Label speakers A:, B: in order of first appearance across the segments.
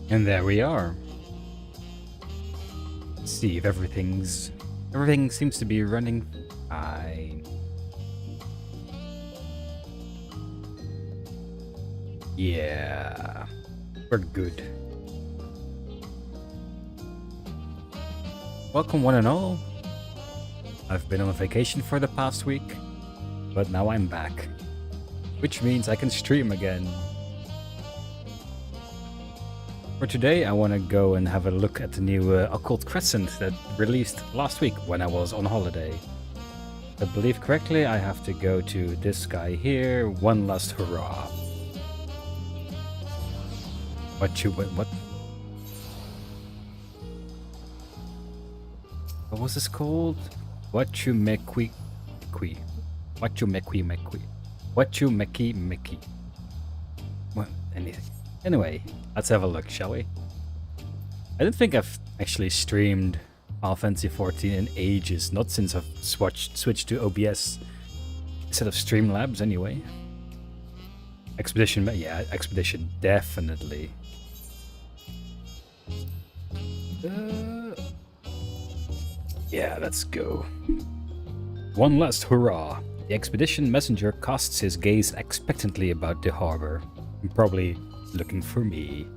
A: And there we are. Let's see if everything seems to be running fine. Yeah, we're good. Welcome one and all. I've been on vacation for the past week, but now I'm back, which means I can stream again. For today, I want to go and have a look at the new Occult Crescent that released last week when I was on holiday. If I believe correctly, I have to go to this guy here. One last hurrah. What? What was this called? What you meki. What? Anything. Anyway, let's have a look, shall we? I don't think I've actually streamed Final Fantasy XIV in ages, not since I've switched to OBS instead of Streamlabs anyway. Expedition, yeah, Expedition, definitely. Yeah, let's go. One last hurrah. The expedition messenger casts his gaze expectantly about the harbor. Probably looking for me.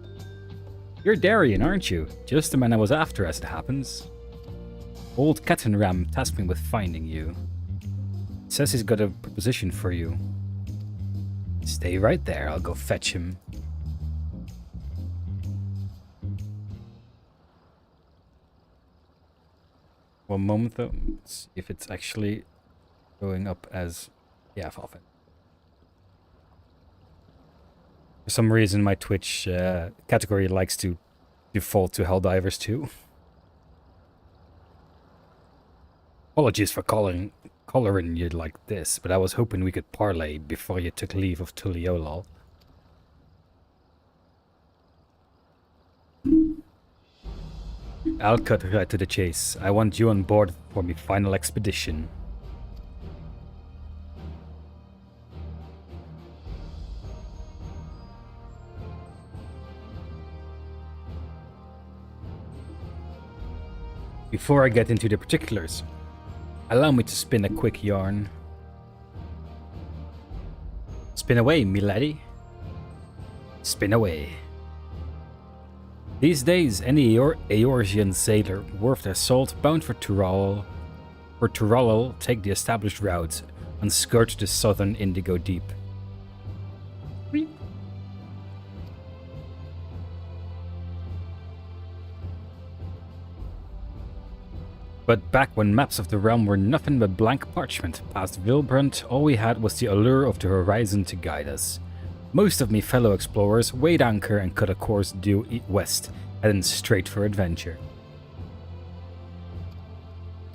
A: You're Darien, aren't you? Just the man I was after, as it happens. Old Kettenram tasked me with finding you. Says he's got a proposition for you. Stay right there, I'll go fetch him. One moment though, let's see if it's actually going up as... yeah, Final Fantasy. For some reason, my Twitch category likes to default to Helldivers 2. Apologies for coloring you like this, but I was hoping we could parlay before you took leave of Tuliolal. I'll cut right to the chase. I want you on board for my final expedition. Before I get into the particulars, allow me to spin a quick yarn. Spin away, milady. Spin away. These days, any Eorzean sailor worth their salt bound for Turalal take the established route and skirt the southern Indigo Deep. But back when maps of the realm were nothing but blank parchment, past Vilbrunt, all we had was the allure of the horizon to guide us. Most of me fellow explorers weighed anchor and cut a course due west, heading straight for adventure.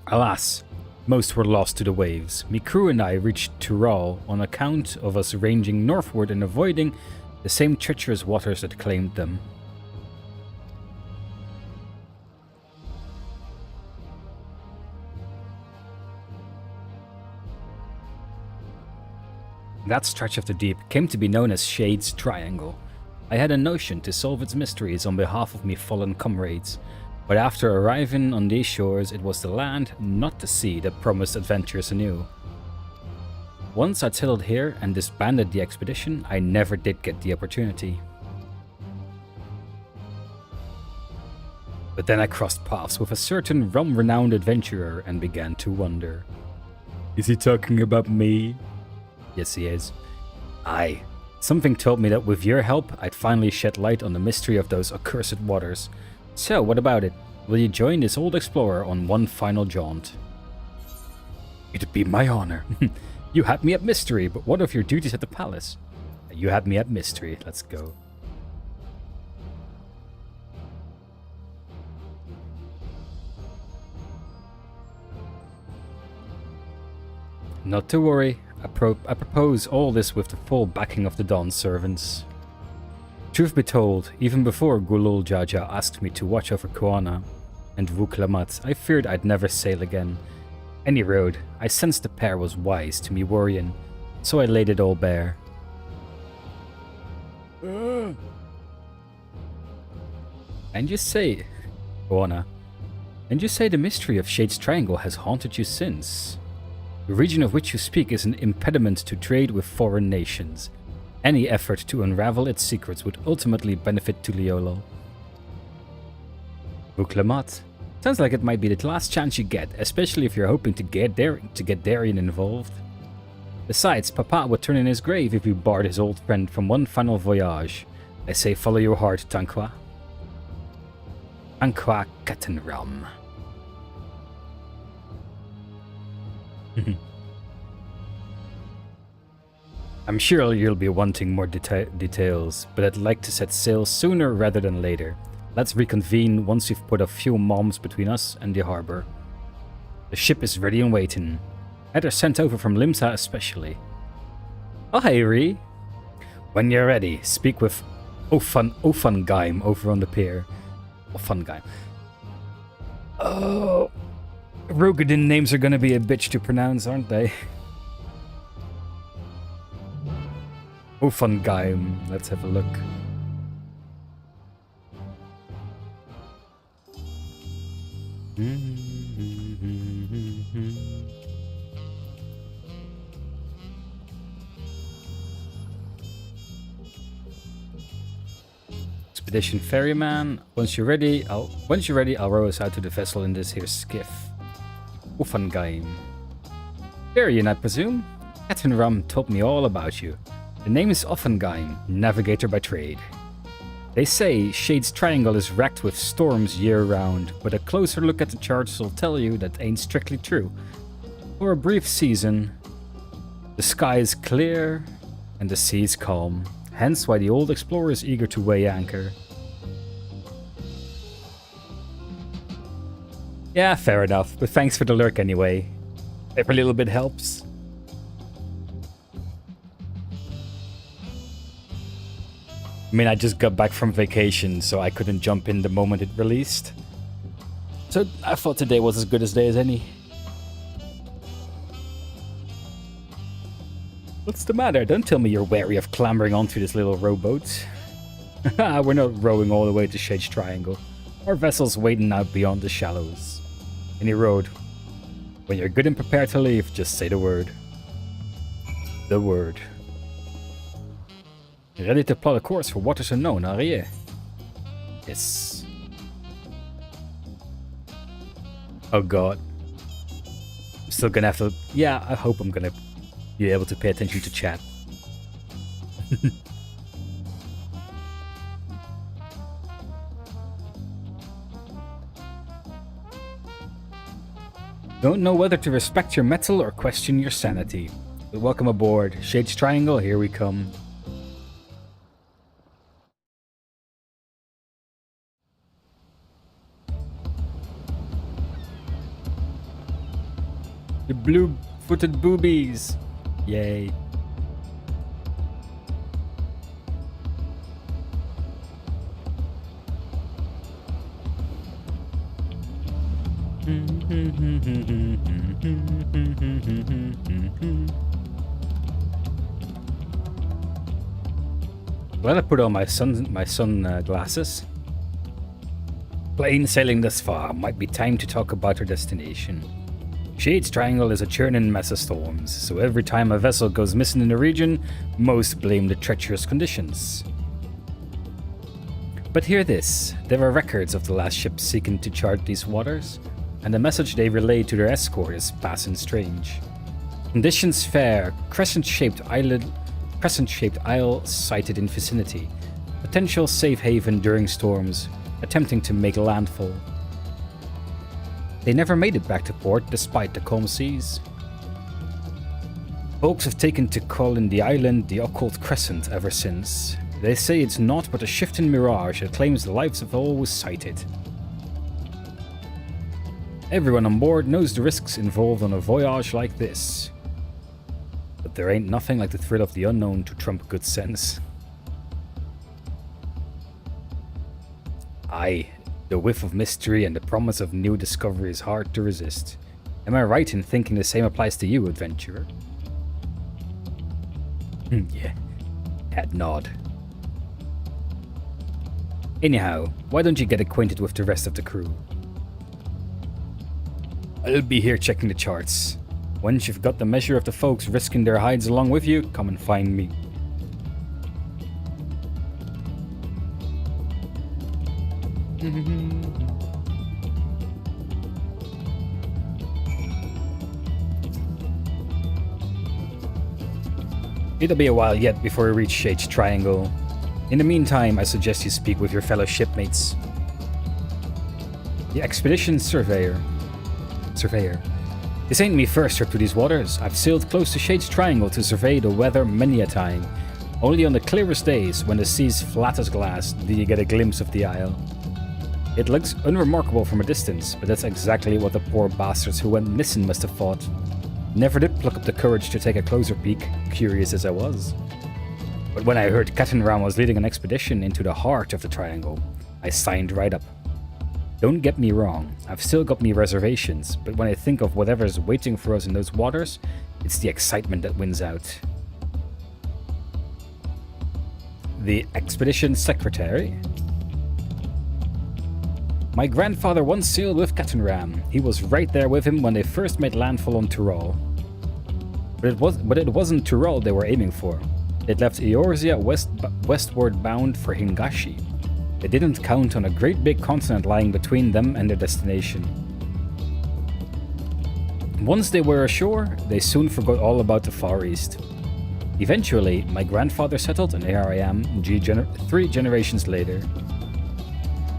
A: Alas, most were lost to the waves. Me crew and I reached Tural on account of us ranging northward and avoiding the same treacherous waters that claimed them. That stretch of the deep came to be known as Shade's Triangle. I had a notion to solve its mysteries on behalf of me fallen comrades, but after arriving on these shores, it was the land, not the sea, that promised adventures anew. Once I'd settled here and disbanded the expedition, I never did get the opportunity. But then I crossed paths with a certain realm-renowned adventurer and began to wonder. Is he talking about me? Yes, he is. Aye. Something told me that with your help, I'd finally shed light on the mystery of those accursed waters. So, what about it? Will you join this old explorer on one final jaunt? It'd be my honor. You had me at mystery, but what of your duties at the palace? You had me at mystery. Let's go. Not to worry. I propose all this with the full backing of the Dawn servants. Truth be told, even before Gulul Jaja asked me to watch over Koana and Vuklamat, I feared I'd never sail again. Any road, I sensed the pair was wise to me worrying, so I laid it all bare. And you say, Oana, and you say the mystery of Shade's Triangle has haunted you since. The region of which you speak is an impediment to trade with foreign nations. Any effort to unravel its secrets would ultimately benefit Tuliolo. Vuklamat. Sounds like it might be the last chance you get, especially if you're hoping to get Darien involved. Besides, Papa would turn in his grave if you barred his old friend from one final voyage. I say follow your heart, Tanqua. Tanqua Katenram. I'm sure you'll be wanting more details, but I'd like to set sail sooner rather than later. Let's reconvene once we've put a few moms between us and the harbor. The ship is ready and waiting. Had her sent over from Limsa especially. Oh hey Ree. When you're ready, speak with Ofungaim over on the pier. Ofungaim. Oh, Rogadin names are gonna be a bitch to pronounce, aren't they? Ofungaim. Let's have a look. Expedition ferryman. Once you're ready, I'll row us out to the vessel in this here skiff. Ufangaim. Ferryman, I presume? Captain Rum told me all about you. The name is Ufangaim, navigator by trade. They say Shade's Triangle is racked with storms year-round, but a closer look at the charts will tell you that ain't strictly true. For a brief season, the sky is clear and the sea is calm, hence why the old explorer is eager to weigh anchor. Yeah, fair enough, but thanks for the lurk anyway. Every little bit helps. I mean, I just got back from vacation, so I couldn't jump in the moment it released. So I thought today was as good a day as any. What's the matter? Don't tell me you're wary of clambering onto this little rowboat. We're not rowing all the way to Shade's Triangle. Our vessel's waiting out beyond the shallows. Any road. When you're good and prepared to leave, just say the word. The word. Ready to plot a course for waters unknown, are you? Yes. Oh god. I'm still gonna have to... Yeah, I hope I'm gonna be able to pay attention to chat. Don't know whether to respect your mettle or question your sanity. But welcome aboard. Shade's Triangle, here we come. The blue-footed boobies! Yay. Glad I put on my sun glasses. Plain sailing thus far, might be time to talk about our destination. Shade's Triangle is a churning mess of storms, so every time a vessel goes missing in the region, most blame the treacherous conditions. But hear this, there are records of the last ship seeking to chart these waters, and the message they relayed to their escort is passing strange. Conditions fair, crescent-shaped isle sighted in vicinity, potential safe haven during storms, attempting to make landfall. They never made it back to port despite the calm seas. Folks have taken to calling the island the Occult Crescent ever since. They say it's naught but a shifting mirage that claims the lives of all who sight it. Everyone on board knows the risks involved on a voyage like this. But there ain't nothing like the thrill of the unknown to trump good sense. Aye. The whiff of mystery and the promise of new discovery is hard to resist. Am I right in thinking the same applies to you, adventurer? Yeah, head nod. Anyhow, why don't you get acquainted with the rest of the crew? I'll be here checking the charts. Once you've got the measure of the folks risking their hides along with you, come and find me. It'll be a while yet before we reach Shade's Triangle. In the meantime, I suggest you speak with your fellow shipmates. The Expedition Surveyor. This ain't me first trip to these waters. I've sailed close to Shade's Triangle to survey the weather many a time. Only on the clearest days, when the sea's flat as glass, do you get a glimpse of the isle. It looks unremarkable from a distance, but that's exactly what the poor bastards who went missing must have thought. Never did pluck up the courage to take a closer peek, curious as I was. But when I heard Captain Ram was leading an expedition into the heart of the Triangle, I signed right up. Don't get me wrong, I've still got me reservations, but when I think of whatever's waiting for us in those waters, it's the excitement that wins out. The Expedition Secretary? My grandfather once sailed with Captain Ram. He was right there with him when they first made landfall on Tyrol. But it wasn't Tyrol they were aiming for. They'd left Eorzea westward bound for Hingashi. They didn't count on a great big continent lying between them and their destination. Once they were ashore, they soon forgot all about the Far East. Eventually, my grandfather settled, and here I am, 3 generations later.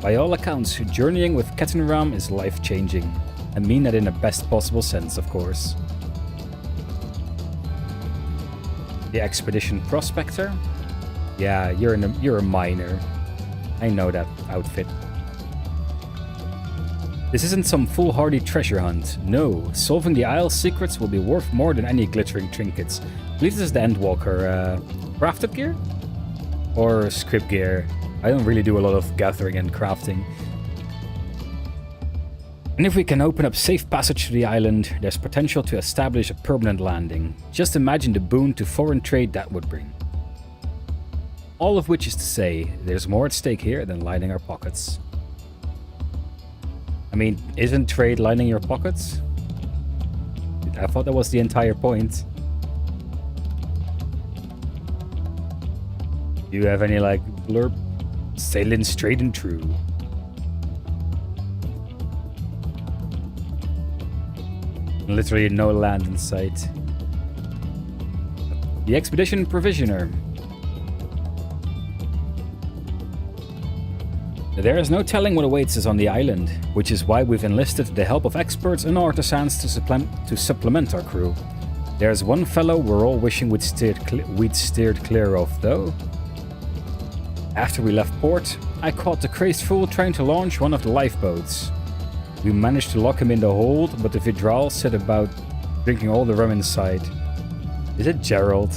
A: By all accounts, journeying with Captain Ram is life-changing. I mean that in the best possible sense, of course. The Expedition Prospector? Yeah, you're a miner. I know that outfit. This isn't some foolhardy treasure hunt. No, solving the Isle's secrets will be worth more than any glittering trinkets. I believe this is the Endwalker. Crafted gear? Or script gear? I don't really do a lot of gathering and crafting. And if we can open up safe passage to the island, there's potential to establish a permanent landing. Just imagine the boon to foreign trade that would bring. All of which is to say, there's more at stake here than lining our pockets. I mean, isn't trade lining your pockets? I thought that was the entire point. Do you have any, like, blurb? Sailing straight and true. Literally no land in sight. The Expedition Provisioner. There is no telling what awaits us on the island, which is why we've enlisted the help of experts and artisans to supplement our crew. There's one fellow we're all wishing we'd steered clear of, though. After we left port, I caught the crazed fool trying to launch one of the lifeboats. We managed to lock him in the hold, but the Vidral set about drinking all the rum inside. Is it Gerald?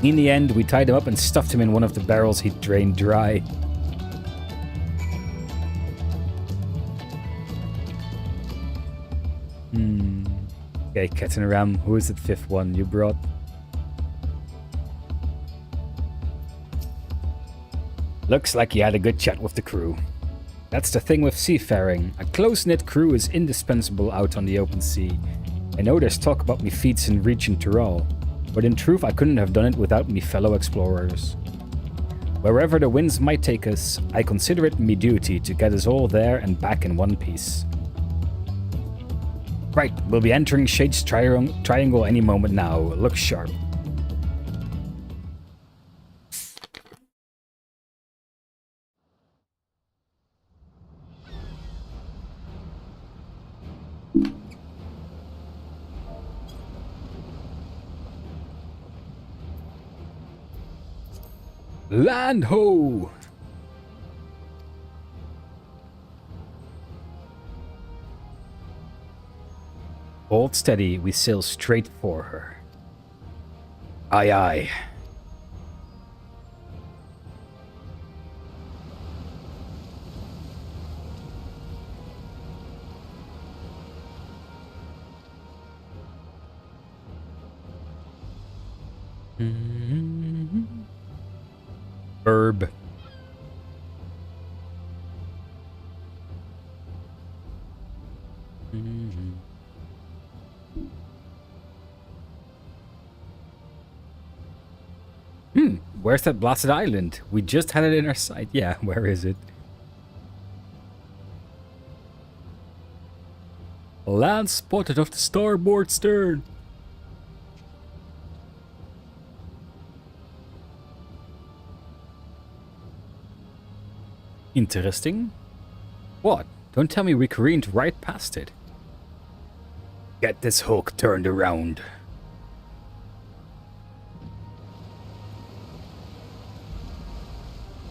A: In the end, we tied him up and stuffed him in one of the barrels he'd drained dry. Okay, Captain Ram, who is the 5th one you brought? Looks like you had a good chat with the crew. That's the thing with seafaring. A close-knit crew is indispensable out on the open sea. I know there's talk about me feats in reaching Tyrol, but in truth I couldn't have done it without me fellow explorers. Wherever the winds might take us, I consider it me duty to get us all there and back in one piece. Right, we'll be entering Shade's Triangle any moment now. Look sharp. Land ho! Hold steady, we sail straight for her. Aye aye. Where's that blasted island? We just had it in our sight. Yeah, where is it? Land spotted off the starboard stern. Interesting. What? Don't tell me we careened right past it. Get this hook turned around.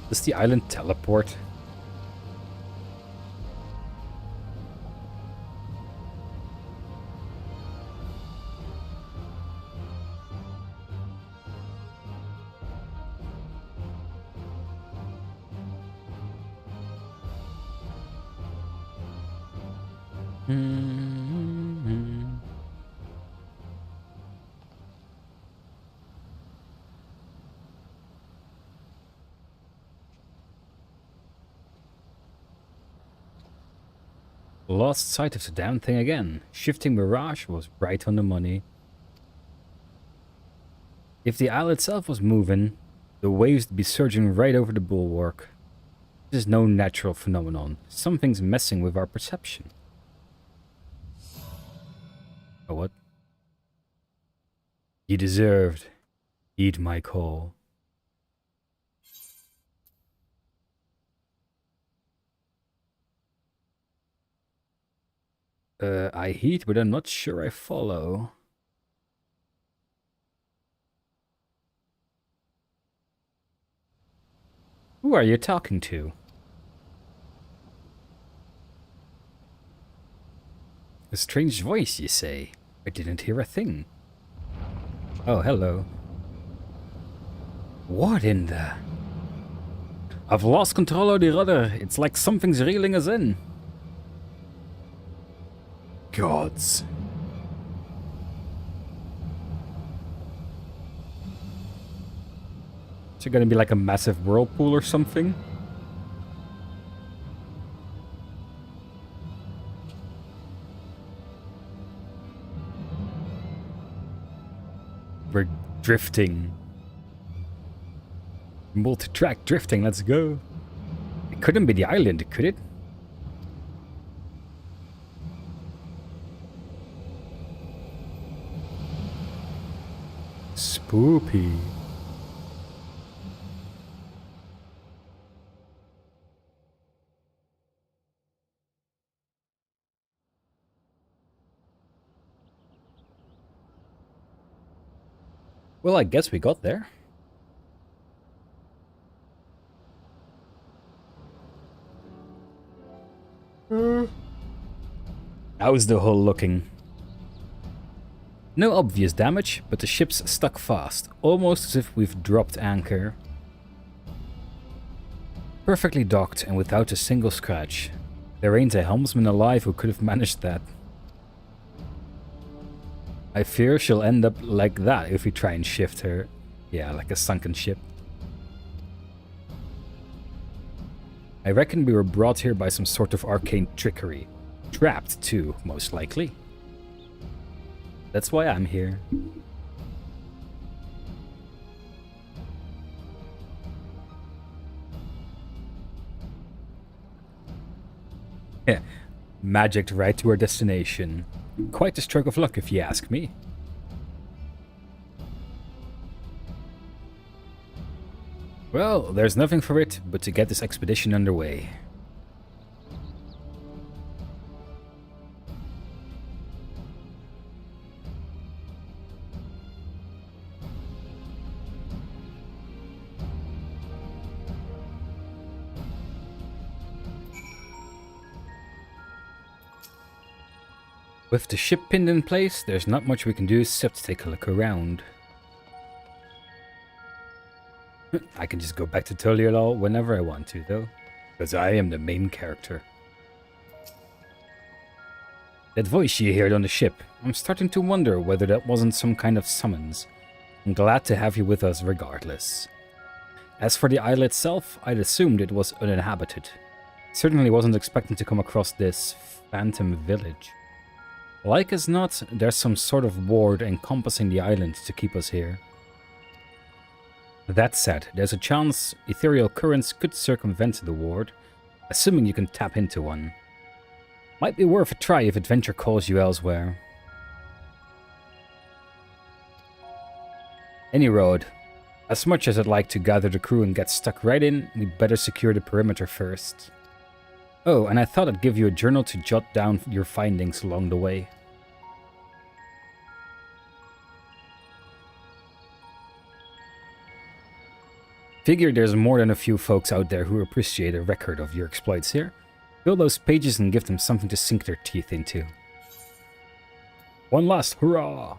A: Does the island teleport? Lost sight of the damn thing again. Shifting mirage was right on the money. If the isle itself was moving, the waves would be surging right over the bulwark. This is no natural phenomenon. Something's messing with our perception. Oh, what? You deserved. Heed my call. I heed, but I'm not sure I follow. Who are you talking to? A strange voice, you say? I didn't hear a thing. Oh, hello. What in the... I've lost control of the rudder. It's like something's reeling us in. Gods. Is it gonna be like a massive whirlpool or something? We're drifting. Multi-track drifting, let's go. It couldn't be the island, could it? Spoopy. Well, I guess we got there. How's the hull looking? No obvious damage, but the ship's stuck fast, almost as if we've dropped anchor. Perfectly docked and without a single scratch. There ain't a helmsman alive who could have managed that. I fear she'll end up like that if we try and shift her. Yeah, like a sunken ship. I reckon we were brought here by some sort of arcane trickery. Trapped too, most likely. That's why I'm here. Yeah, magicked right to our destination. Quite a stroke of luck if you ask me. Well, there's nothing for it but to get this expedition underway. With the ship pinned in place, there's not much we can do except take a look around. I can just go back to Toliolol whenever I want to, though, because I am the main character. That voice you heard on the ship, I'm starting to wonder whether that wasn't some kind of summons. I'm glad to have you with us regardless. As for the isle itself, I'd assumed it was uninhabited. Certainly wasn't expecting to come across this phantom village. Like as not, there's some sort of ward encompassing the island to keep us here. That said, there's a chance ethereal currents could circumvent the ward, assuming you can tap into one. Might be worth a try if adventure calls you elsewhere. Any road. As much as I'd like to gather the crew and get stuck right in, we'd better secure the perimeter first. Oh, and I thought I'd give you a journal to jot down your findings along the way. Figure there's more than a few folks out there who appreciate a record of your exploits here. Fill those pages and give them something to sink their teeth into. One last hurrah!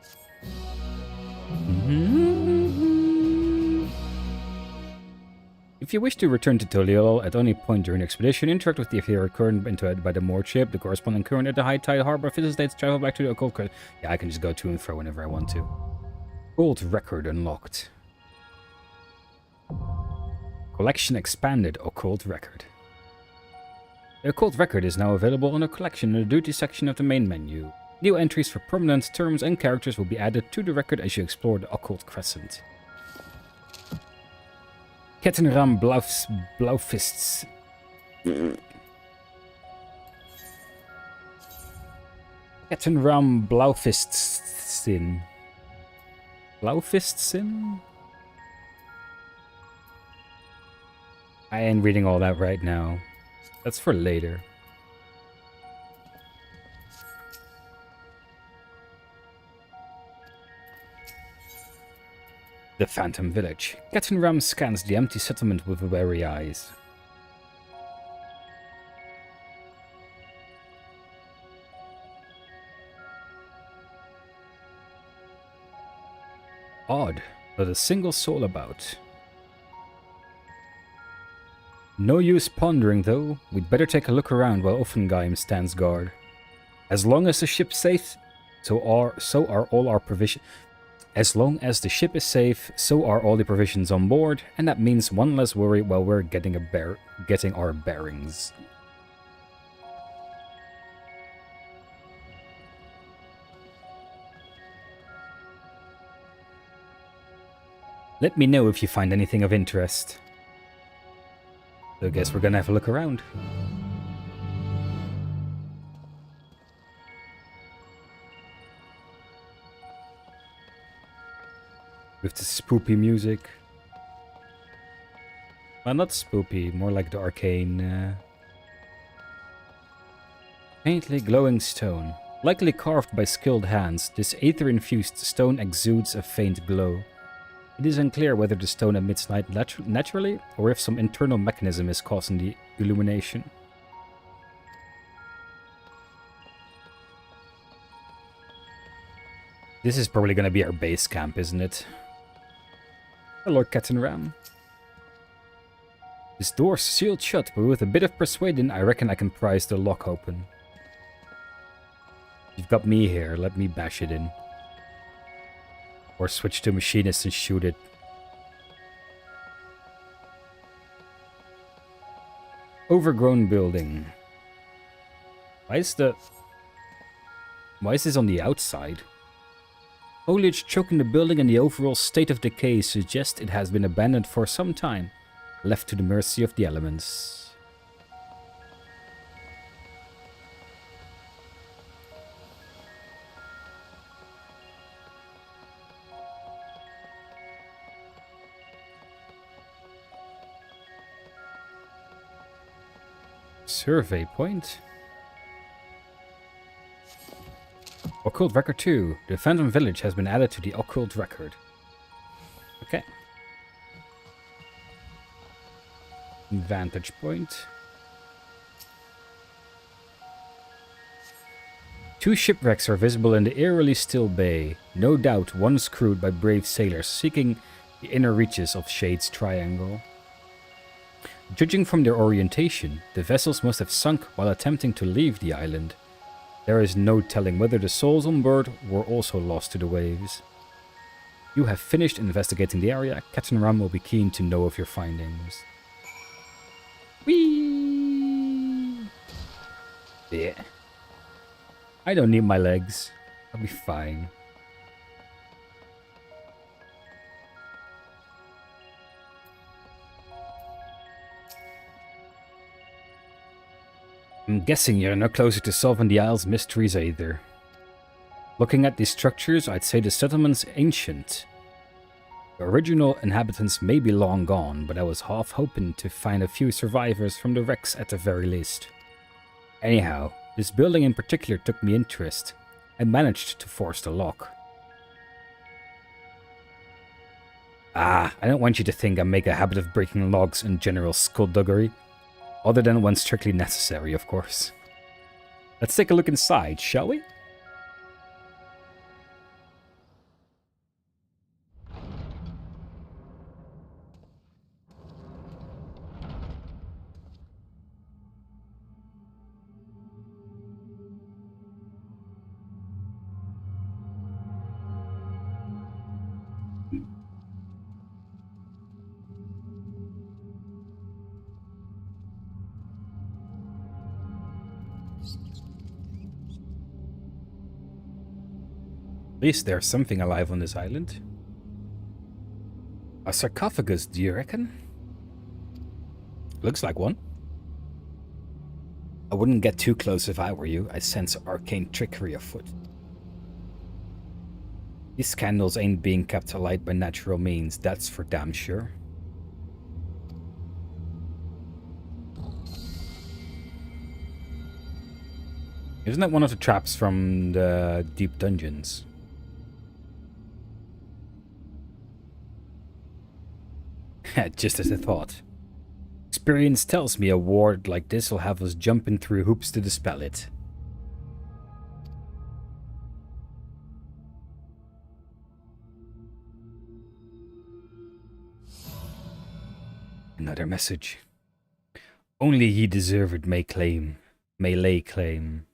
A: If you wish to return to Toliol at any point during the expedition, interact with the ethereal current into it by the moored ship. The corresponding current at the high tide harbor visit states travel back to the Occult Crescent. Yeah, I can just go to and fro whenever I want to. Gold record unlocked. Collection expanded. Occult record. The Occult record is now available on a collection in the duty section of the main menu. New entries for permanent terms and characters will be added to the record as you explore the Occult Crescent. Kettenram Blaufists. Kettenram Blaufistsinn. Blaufistsinn? I ain't reading all that right now. That's for later. The Phantom Village. Kettenram scans the empty settlement with wary eyes. Odd, not a single soul about. No use pondering, though. We'd better take a look around while Offenheim stands guard. As long as the ship's safe, so are all our provisions. As long as the ship is safe, so are all the provisions on board, and that means one less worry while we're getting our bearings. Let me know if you find anything of interest. So I guess we're gonna have a look around. With the spoopy music. Well, not spoopy, more like the arcane. Faintly glowing stone. Likely carved by skilled hands, this aether-infused stone exudes a faint glow. It is unclear whether the stone emits light naturally, or if some internal mechanism is causing the illumination. This is probably going to be our base camp, isn't it? Hello, Kettenram. This door's sealed shut, but with a bit of persuading, I reckon I can prise the lock open. You've got me here, let me bash it in. Or switch to machinist and shoot it. Overgrown building. Why is this on the outside? Foliage choking the building and the overall state of decay suggests it has been abandoned for some time, left to the mercy of the elements. Survey point. Occult Record 2. The Phantom Village has been added to the Occult Record. Okay. Vantage point. 2 shipwrecks are visible in the eerily still bay. No doubt once crewed by brave sailors seeking the inner reaches of Shade's Triangle. Judging from their orientation, the vessels must have sunk while attempting to leave the island. There is no telling whether the souls on board were also lost to the waves. You have finished investigating the area. Kettenram will be keen to know of your findings. Whee! Yeah. I don't need my legs. I'll be fine. I'm guessing you're no closer to solving the Isle's mysteries either. Looking at these structures, I'd say the settlement's ancient. The original inhabitants may be long gone, but I was half hoping to find a few survivors from the wrecks at the very least. Anyhow, this building in particular took me interest. I managed to force the lock. I don't want you to think I make a habit of breaking logs in general skullduggery. Other than when strictly necessary, of course. Let's take a look inside, shall we? At least there's something alive on this island. A sarcophagus, do you reckon? Looks like one. I wouldn't get too close if I were you. I sense arcane trickery afoot. These candles ain't being kept alight by natural means, that's for damn sure. Isn't that one of the traps from the deep dungeons? Just as I thought. Experience tells me a ward like this will have us jumping through hoops to dispel it. Another message. Only he deserved may lay claim.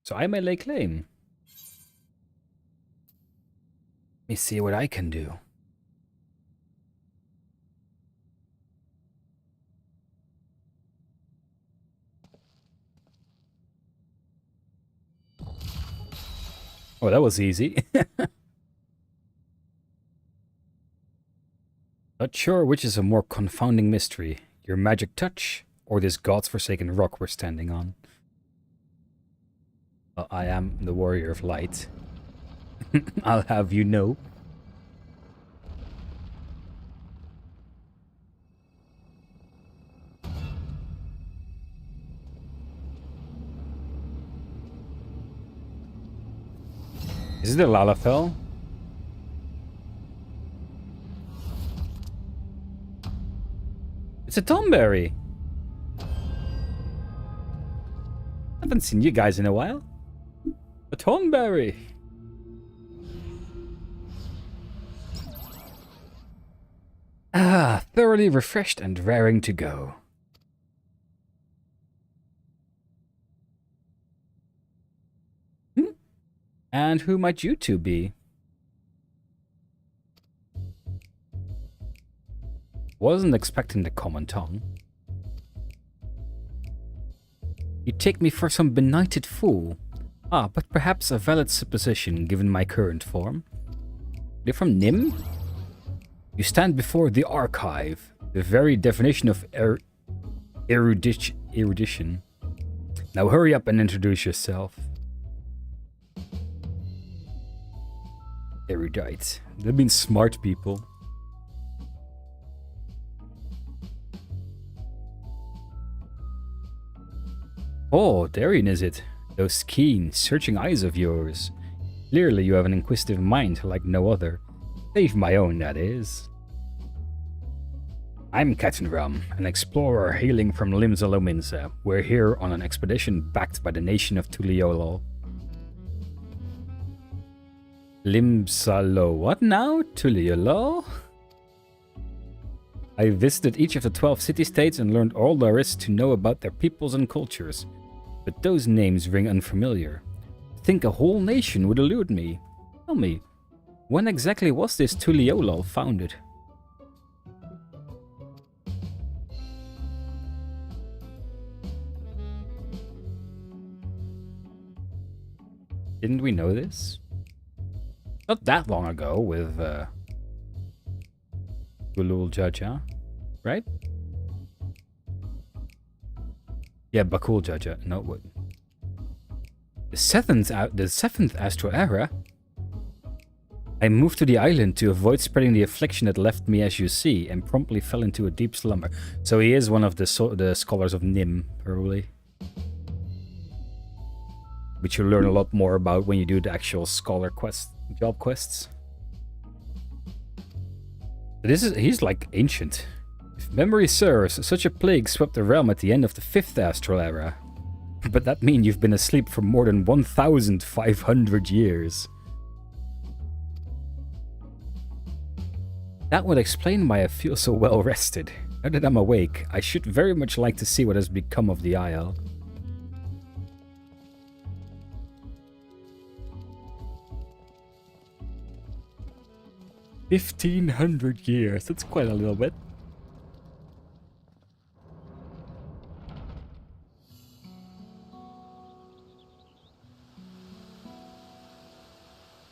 A: So I may lay claim. Let me see what I can do. Oh, that was easy. Not sure which is a more confounding mystery, your magic touch or this god's forsaken rock we're standing on. Well, I am the warrior of light. I'll have you know. Is it a Lalafell? It's a Tomberry. Haven't seen you guys in a while. A Tomberry. Thoroughly refreshed and raring to go. And who might you two be? Wasn't expecting the common tongue. You take me for some benighted fool. But perhaps a valid supposition given my current form. You're from Nim? You stand before the archive, the very definition of erudition. Now hurry up and introduce yourself. Erudite. That means smart people. Oh, Darian is it? Those keen, searching eyes of yours. Clearly you have an inquisitive mind like no other. Save my own, that is. I'm Captain Rum, an explorer hailing from Limsa. We're here on an expedition backed by the nation of Tuliolol. Limsalo, what now? Tuliolol? I visited each of the 12 city-states and learned all there is to know about their peoples and cultures. But those names ring unfamiliar. I think a whole nation would elude me. Tell me, when exactly was this Tuliolol founded? Didn't we know this? Not that long ago with Gulul Jaja, right? Yeah, Bakul Jaja. No, what? The seventh astral era? I moved to the island to avoid spreading the affliction that left me, as you see, and promptly fell into a deep slumber. So he is one of the scholars of Nim, probably. Which you learn a lot more about when you do the actual scholar job quests. He's like ancient. If memory serves, such a plague swept the realm at the end of the 5th astral era. But that means you've been asleep for more than 1,500 years. That would explain why I feel so well rested. Now that I'm awake, I should very much like to see what has become of the Isle. "1,500 years, that's quite a little bit.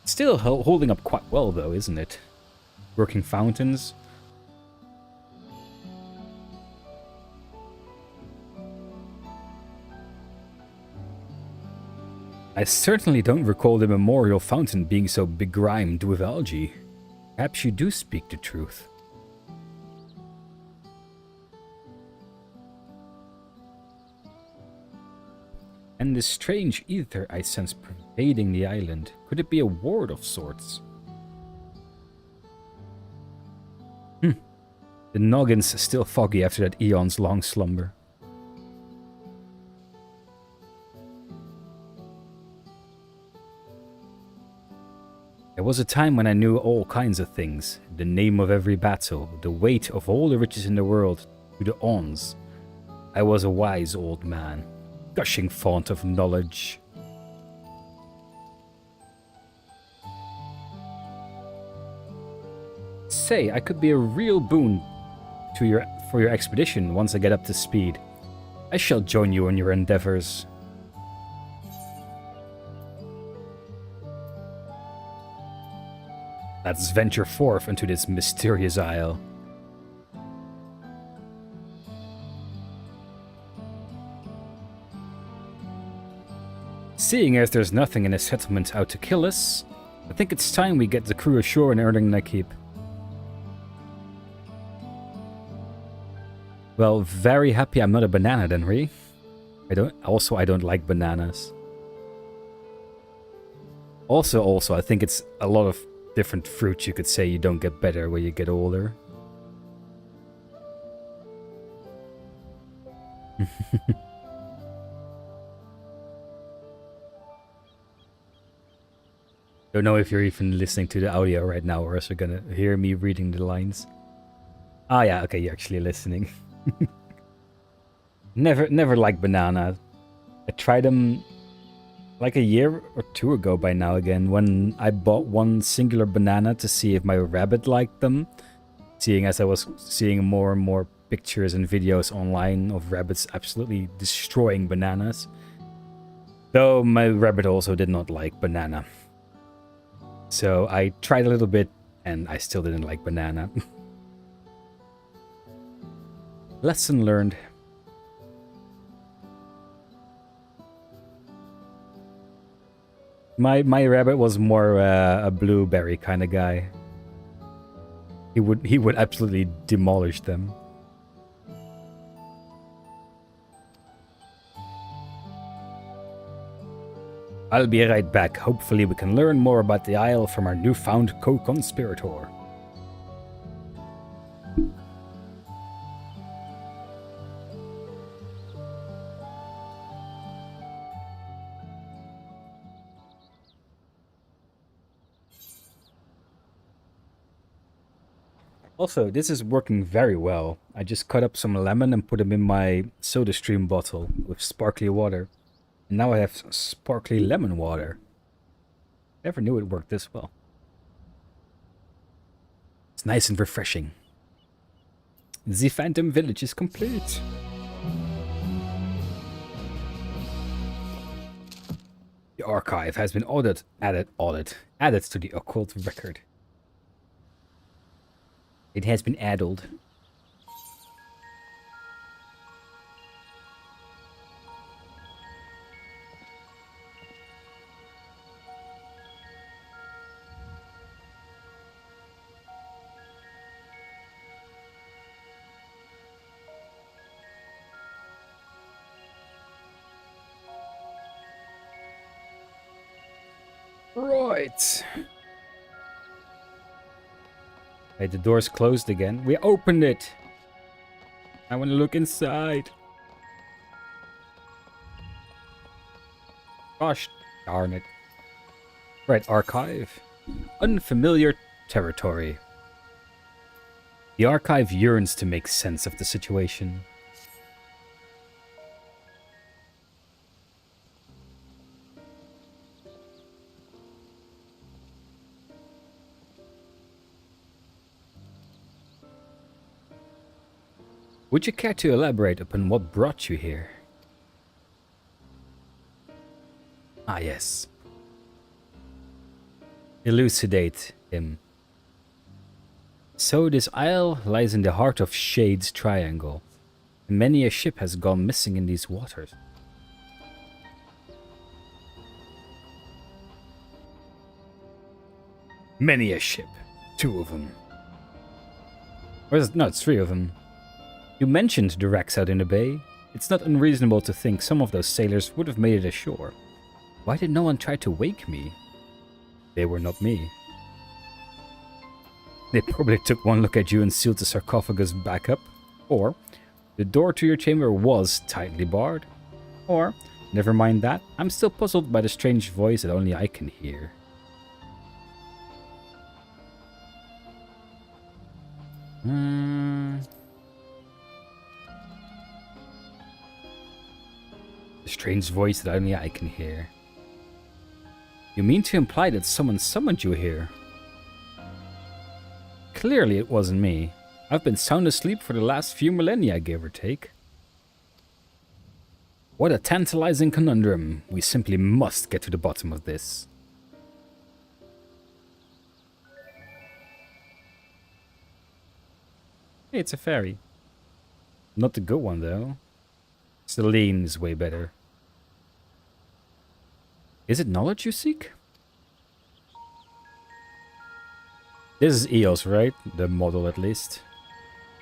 A: Still holding up quite well though, isn't it? Working fountains. I certainly don't recall the memorial fountain being so begrimed with algae. Perhaps you do speak the truth. And this strange ether I sense pervading the island, could it be a ward of sorts? The noggin's still foggy after that eon's long slumber. There was a time when I knew all kinds of things, the name of every battle, the weight of all the riches in the world, to the ons. I was a wise old man, gushing font of knowledge. Say, I could be a real boon for your expedition once I get up to speed. I shall join you in your endeavors. Let's venture forth into this mysterious isle. Seeing as there's nothing in the settlement out to kill us, I think it's time we get the crew ashore and earning their keep. Well, very happy I'm not a banana then, Ree. I don't like bananas. Also, I think it's a lot of different fruits you could say you don't get better when you get older. Don't know if you're even listening to the audio right now, or else you're gonna hear me reading the lines. Ah yeah, okay, you're actually listening. Never liked banana. I tried them like a year or two ago by now again, when I bought one singular banana to see if my rabbit liked them. Seeing as I was seeing more and more pictures and videos online of rabbits absolutely destroying bananas. Though my rabbit also did not like banana. So I tried a little bit and I still didn't like banana. Lesson learned. My rabbit was more a blueberry kind of guy. He would absolutely demolish them. I'll be right back. Hopefully we can learn more about the Isle from our newfound co-conspirator. Also, this is working very well. I just cut up some lemon and put them in my SodaStream bottle with sparkly water. And now I have sparkly lemon water. Never knew it worked this well. It's nice and refreshing. The Phantom Village is complete. The archive has been added to the occult record. It has been addled. Right. Hey, the door's closed again. We opened it. I want to look inside. Gosh darn it. Right, archive. Unfamiliar territory. The archive yearns to make sense of the situation. Would you care to elaborate upon what brought you here? Ah, yes. Elucidate him. So this isle lies in the heart of Shade's Triangle, and many a ship has gone missing in these waters. Many a ship. 2 of them. Or is it, no, it's 3 of them. You mentioned the wrecks out in the bay. It's not unreasonable to think some of those sailors would have made it ashore. Why did no one try to wake me? They were not me. They probably took one look at you and sealed the sarcophagus back up. Or, the door to your chamber was tightly barred. Or, never mind that, I'm still puzzled by the strange voice that only I can hear. The strange voice that only I can hear. You mean to imply that someone summoned you here? Clearly it wasn't me. I've been sound asleep for the last few millennia, give or take. What a tantalizing conundrum. We simply must get to the bottom of this. Hey, it's a fairy. Not the good one, though. Celine is way better. Is it knowledge you seek? This is Eos, right? The model, at least.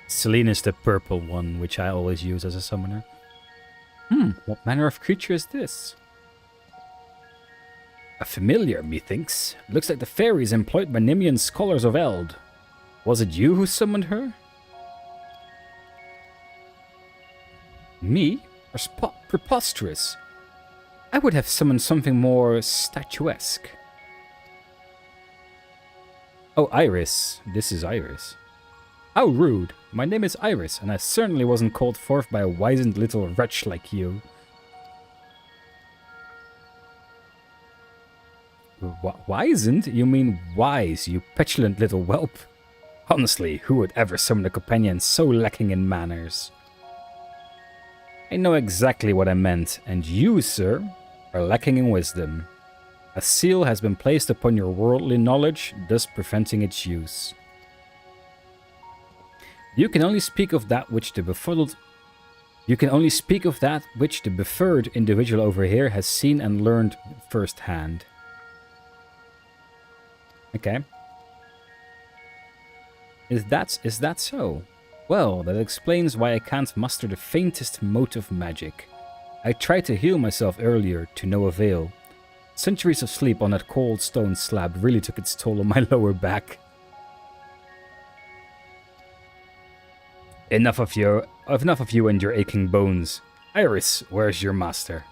A: Celine is the purple one, which I always use as a summoner. What manner of creature is this? A familiar, methinks. Looks like the fairies employed by Nimian scholars of Eld. Was it you who summoned her? Me? Preposterous. I would have summoned something more statuesque. Oh, Iris. This is Iris. How rude. My name is Iris, and I certainly wasn't called forth by a wizened little wretch like you. Wizened? You mean wise, you petulant little whelp. Honestly, who would ever summon a companion so lacking in manners? I know exactly what I meant, and you, sir, are lacking in wisdom. A seal has been placed upon your worldly knowledge, thus preventing its use. You can only speak of that which the befuddled... You can only speak of that which the befurred individual over here has seen and learned firsthand. Okay. Is that so? Well, that explains why I can't muster the faintest mote of magic. I tried to heal myself earlier, to no avail. Centuries of sleep on that cold stone slab really took its toll on my lower back. Enough of you and your aching bones. Iris, where's your master?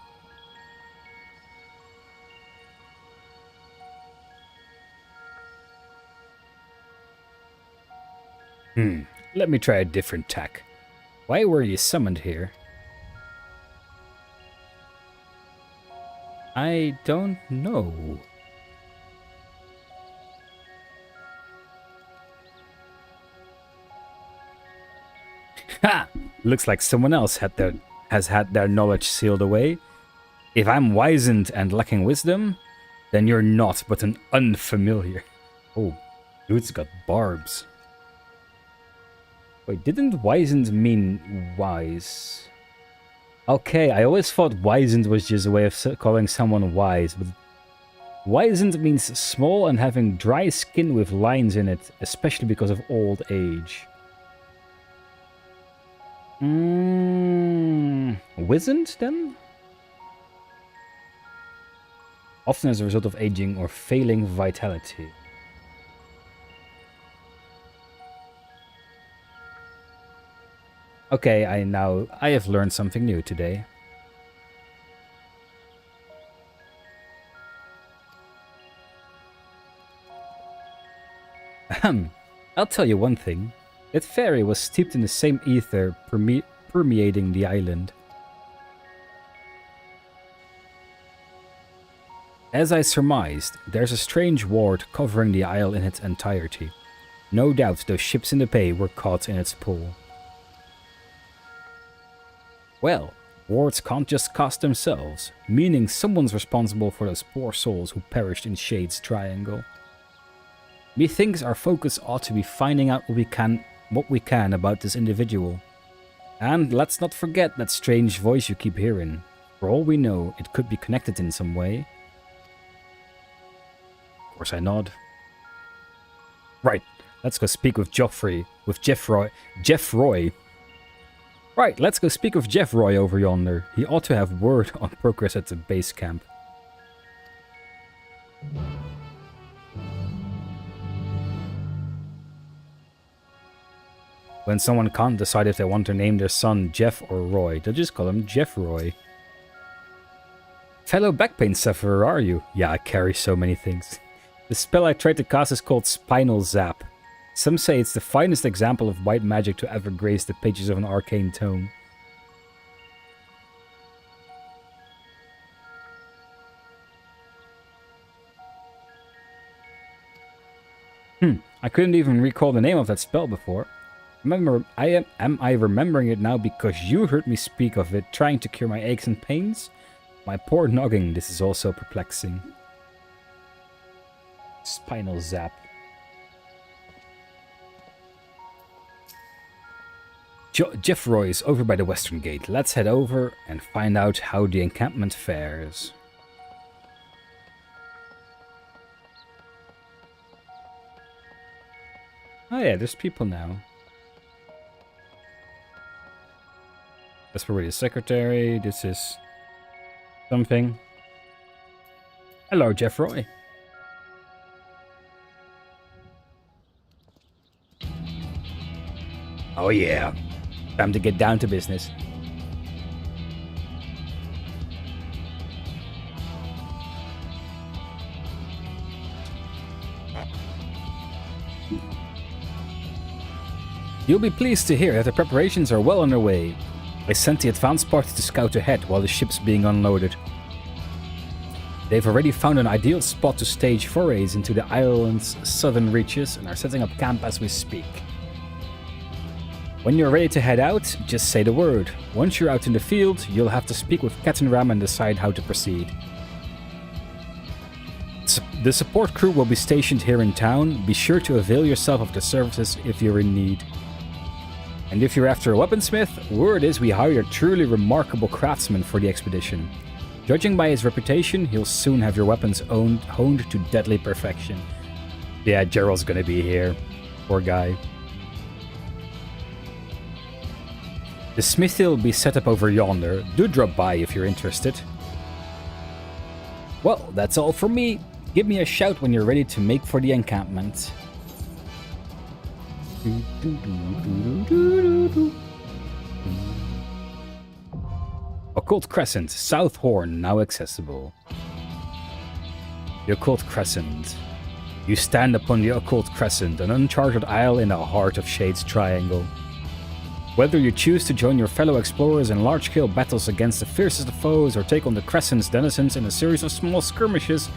A: Let me try a different tack. Why were you summoned here? I don't know. Ha! Looks like someone else has had their knowledge sealed away. If I'm wizened and lacking wisdom, then you're not but an unfamiliar. Oh, dude's got barbs. Wait, didn't wizened mean wise? Okay, I always thought wizened was just a way of calling someone wise, but wizened means small and having dry skin with lines in it, especially because of old age. Wizened, then? often as a result of aging or failing vitality. Okay, I have learned something new today. Ahem. I'll tell you one thing. That fairy was steeped in the same ether permeating the island. As I surmised, there's a strange ward covering the isle in its entirety. No doubt those ships in the bay were caught in its pull. Well, wards can't just cast themselves, meaning someone's responsible for those poor souls who perished in Shade's Triangle. Methinks our focus ought to be finding out what we can about this individual. And let's not forget that strange voice you keep hearing. For all we know, it could be connected in some way. Of course I nod. Right, let's go speak with Jeff Roy. Right, let's go speak with Jeff Roy over yonder. He ought to have word on progress at the base camp. When someone can't decide if they want to name their son Jeff or Roy, they'll just call him Jeff Roy. Fellow back pain sufferer, are you? Yeah, I carry so many things. The spell I tried to cast is called Spinal Zap. Some say it's the finest example of white magic to ever grace the pages of an arcane tome. I couldn't even recall the name of that spell before. Am I remembering it now because you heard me speak of it, trying to cure my aches and pains? My poor noggin, this is also perplexing. Spinal Zap. Jeff Roy is over by the western gate. Let's head over and find out how the encampment fares. Oh yeah, there's people now. That's probably the secretary. This is something. Hello, Jeff Roy. Oh yeah. Time to get down to business. You'll be pleased to hear that the preparations are well underway. I sent the advance party to scout ahead while the ship's being unloaded. They've already found an ideal spot to stage forays into the island's southern reaches and are setting up camp as we speak. When you're ready to head out, just say the word. Once you're out in the field, you'll have to speak with Captain Ram and decide how to proceed. The support crew will be stationed here in town. Be sure to avail yourself of their services if you're in need. And if you're after a weaponsmith, word is we hired a truly remarkable craftsman for the expedition. Judging by his reputation, he'll soon have your weapons honed to deadly perfection. Yeah, Gerald's gonna be here. Poor guy. The smithy will be set up over yonder. Do drop by if you're interested. Well, that's all from me. Give me a shout when you're ready to make for the encampment. Occult Crescent, South Horn, now accessible. The Occult Crescent. You stand upon the Occult Crescent, an uncharted isle in the heart of Shade's Triangle. Whether you choose to join your fellow explorers in large-scale battles against the fiercest of foes or take on the Crescent's denizens in a series of small skirmishes,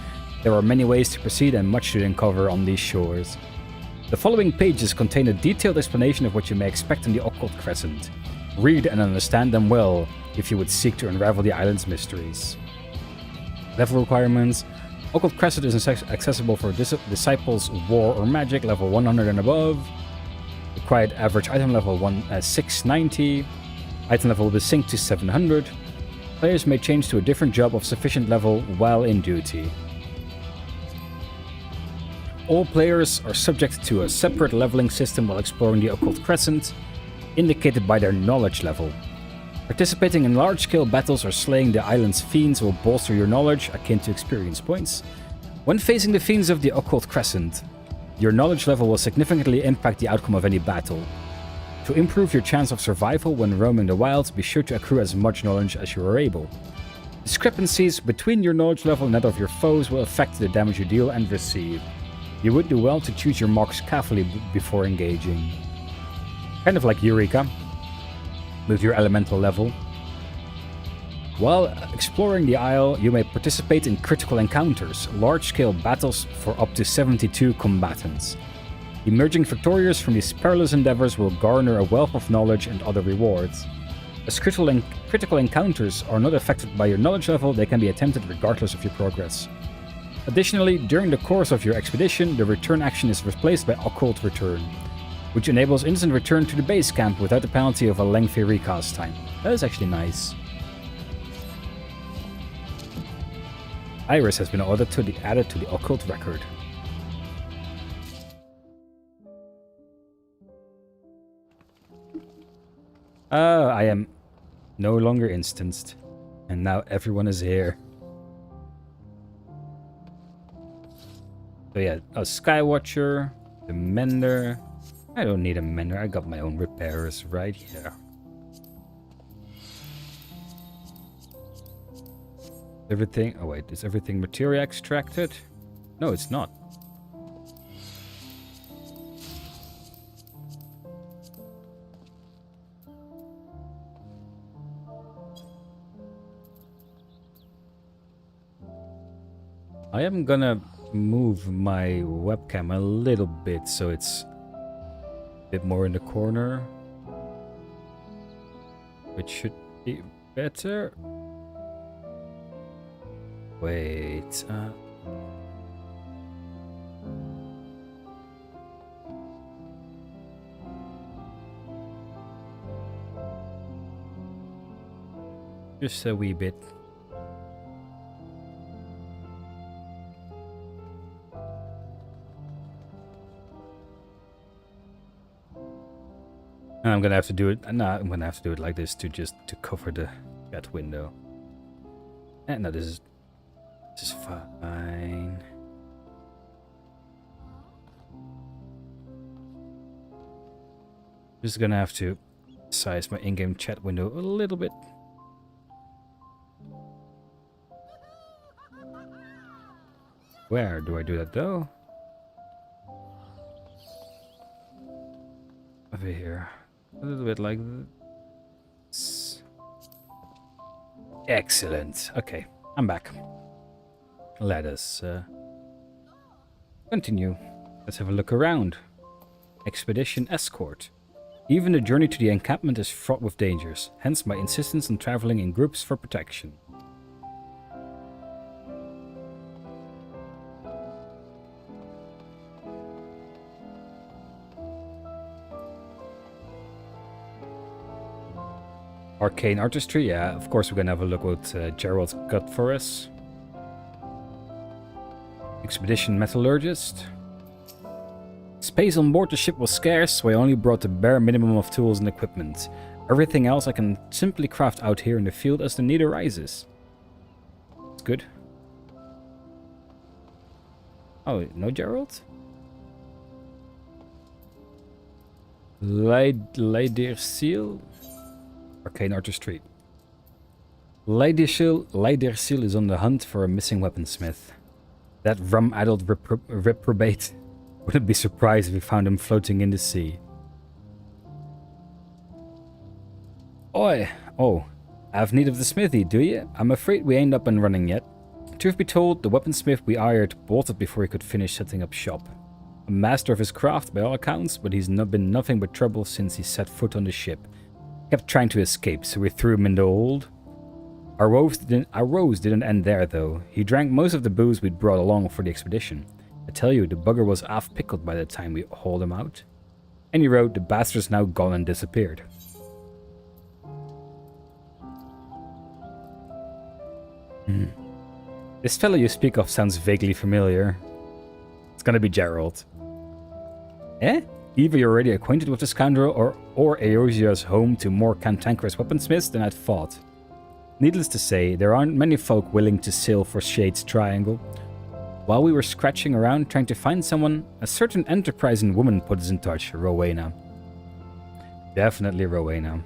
A: there are many ways to proceed and much to uncover on these shores. The following pages contain a detailed explanation of what you may expect in the Occult Crescent. Read and understand them well if you would seek to unravel the island's mysteries. Level requirements. Occult Crescent is accessible for Disciples, War or Magic, level 100 and above. Required average item level 690. Item level will be synced to 700. Players may change to a different job of sufficient level while in duty. All players are subject to a separate leveling system while exploring the Occult Crescent, indicated by their knowledge level. Participating in large-scale battles or slaying the island's fiends will bolster your knowledge, akin to experience points. When facing the fiends of the Occult Crescent, your knowledge level will significantly impact the outcome of any battle. To improve your chance of survival when roaming the wilds, be sure to accrue as much knowledge as you are able. Discrepancies between your knowledge level and that of your foes will affect the damage you deal and receive. You would do well to choose your marks carefully before engaging. Kind of like Eureka, with your elemental level. While exploring the Isle, you may participate in critical encounters, large-scale battles for up to 72 combatants. Emerging victorious from these perilous endeavors will garner a wealth of knowledge and other rewards. As critical encounters are not affected by your knowledge level, they can be attempted regardless of your progress. Additionally, during the course of your expedition, the return action is replaced by Occult Return, which enables instant return to the base camp without the penalty of a lengthy recast time. That is actually nice. Iris has been added to the occult record. I am no longer instanced, and now everyone is here. So yeah, a Skywatcher, the Mender. I don't need a mender, I got my own repairers right here. Everything... Oh wait, is everything materia extracted? No, it's not. I am gonna move my webcam a little bit so it's bit more in the corner, which should be better. Wait, just a wee bit. I'm gonna have to do it. No, I'm gonna have to do it like this to cover the chat window. And no, this is fine. Just gonna have to size my in-game chat window a little bit. Where do I do that though? Over here. A little bit like this. Excellent. Okay, I'm back. Let us continue. Let's have a look around. Expedition Escort. Even the journey to the encampment is fraught with dangers, hence my insistence on traveling in groups for protection. Arcane Artistry, yeah, of course we're gonna have a look what Gerald's got for us. Expedition Metallurgist. Space on board the ship was scarce, so I only brought the bare minimum of tools and equipment. Everything else I can simply craft out here in the field as the need arises. It's good. Oh, no Gerald? Leidersiel? Arcane Artistry. Leidersiel is on the hunt for a missing weaponsmith. That rum-addled reprobate. Wouldn't be surprised if we found him floating in the sea. Oi! Oh, have need of the smithy, do you? I'm afraid we ain't up and running yet. Truth be told, the weaponsmith we hired bolted before he could finish setting up shop. A master of his craft by all accounts, but he's been nothing but trouble since he set foot on the ship. Kept trying to escape, so we threw him in the hold. Our woes didn't end there, though. He drank most of the booze we'd brought along for the expedition. I tell you, the bugger was half-pickled by the time we hauled him out. Any road, the bastard's now gone and disappeared. This fellow you speak of sounds vaguely familiar. It's gonna be Gerald. Eh? Either you're already acquainted with the scoundrel, or Eosia's home to more cantankerous weaponsmiths than I'd thought. Needless to say, there aren't many folk willing to sail for Shade's Triangle. While we were scratching around trying to find someone, a certain enterprising woman put us in touch, Rowena. Definitely Rowena.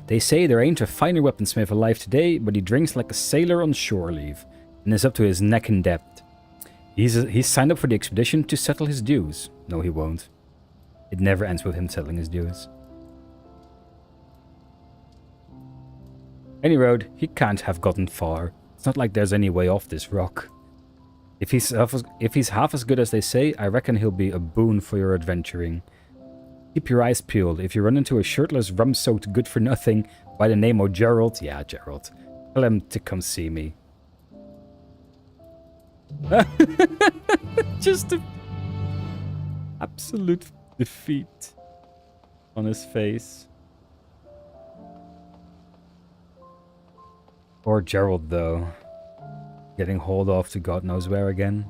A: They say there ain't a finer weaponsmith alive today, but he drinks like a sailor on shore leave, and is up to his neck in debt. He's signed up for the expedition to settle his dues. No, he won't. It never ends with him settling his dues. Any road, he can't have gotten far. It's not like there's any way off this rock. If he's half as good as they say, I reckon he'll be a boon for your adventuring. Keep your eyes peeled. If you run into a shirtless, rum-soaked good-for-nothing by the name of Gerald, yeah, Gerald, tell him to come see me. Just an absolute defeat on his face. Poor Gerald, though. Getting hauled off to God knows where again.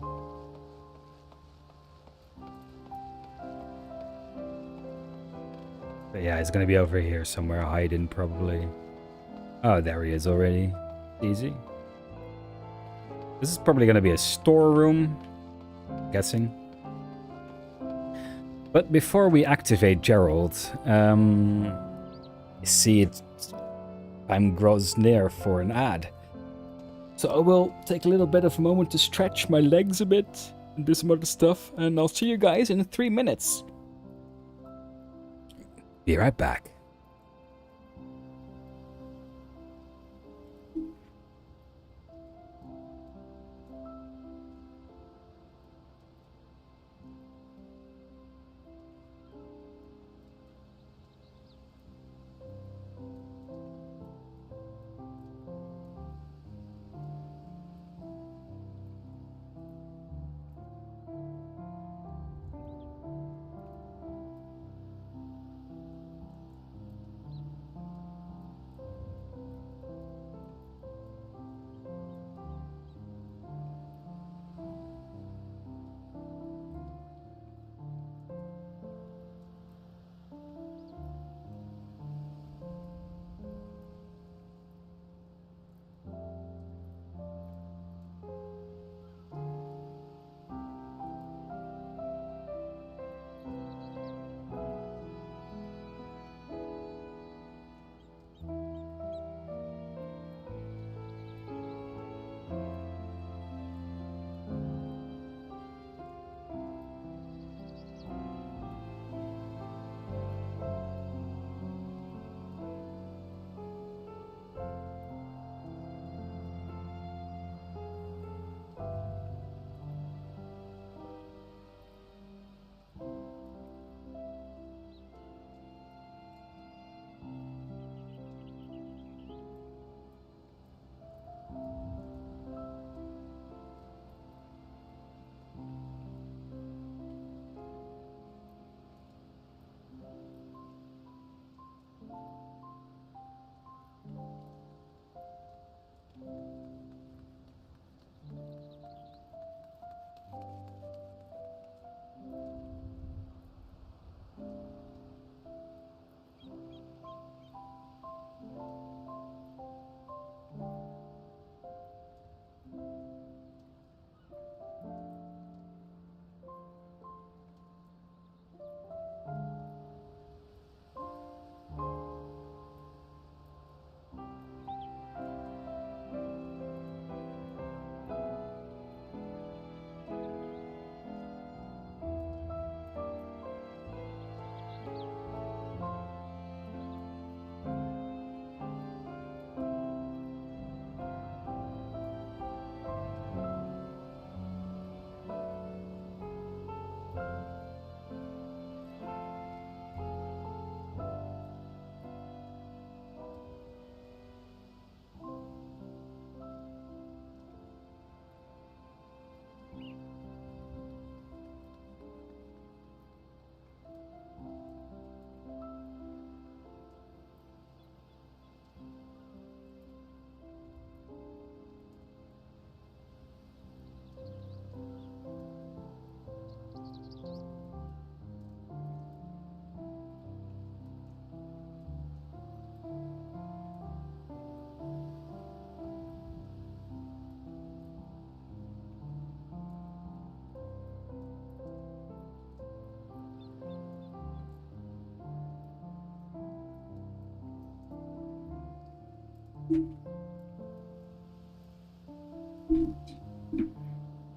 A: But yeah, he's gonna be over here somewhere hiding, probably. Oh, there he is already. Easy. This is probably gonna be a storeroom, I'm guessing. But before we activate Gerald, you see it. Time grows near for an ad. So I will take a little bit of a moment to stretch my legs a bit and do some other stuff, and I'll see you guys in 3 minutes. Be right back.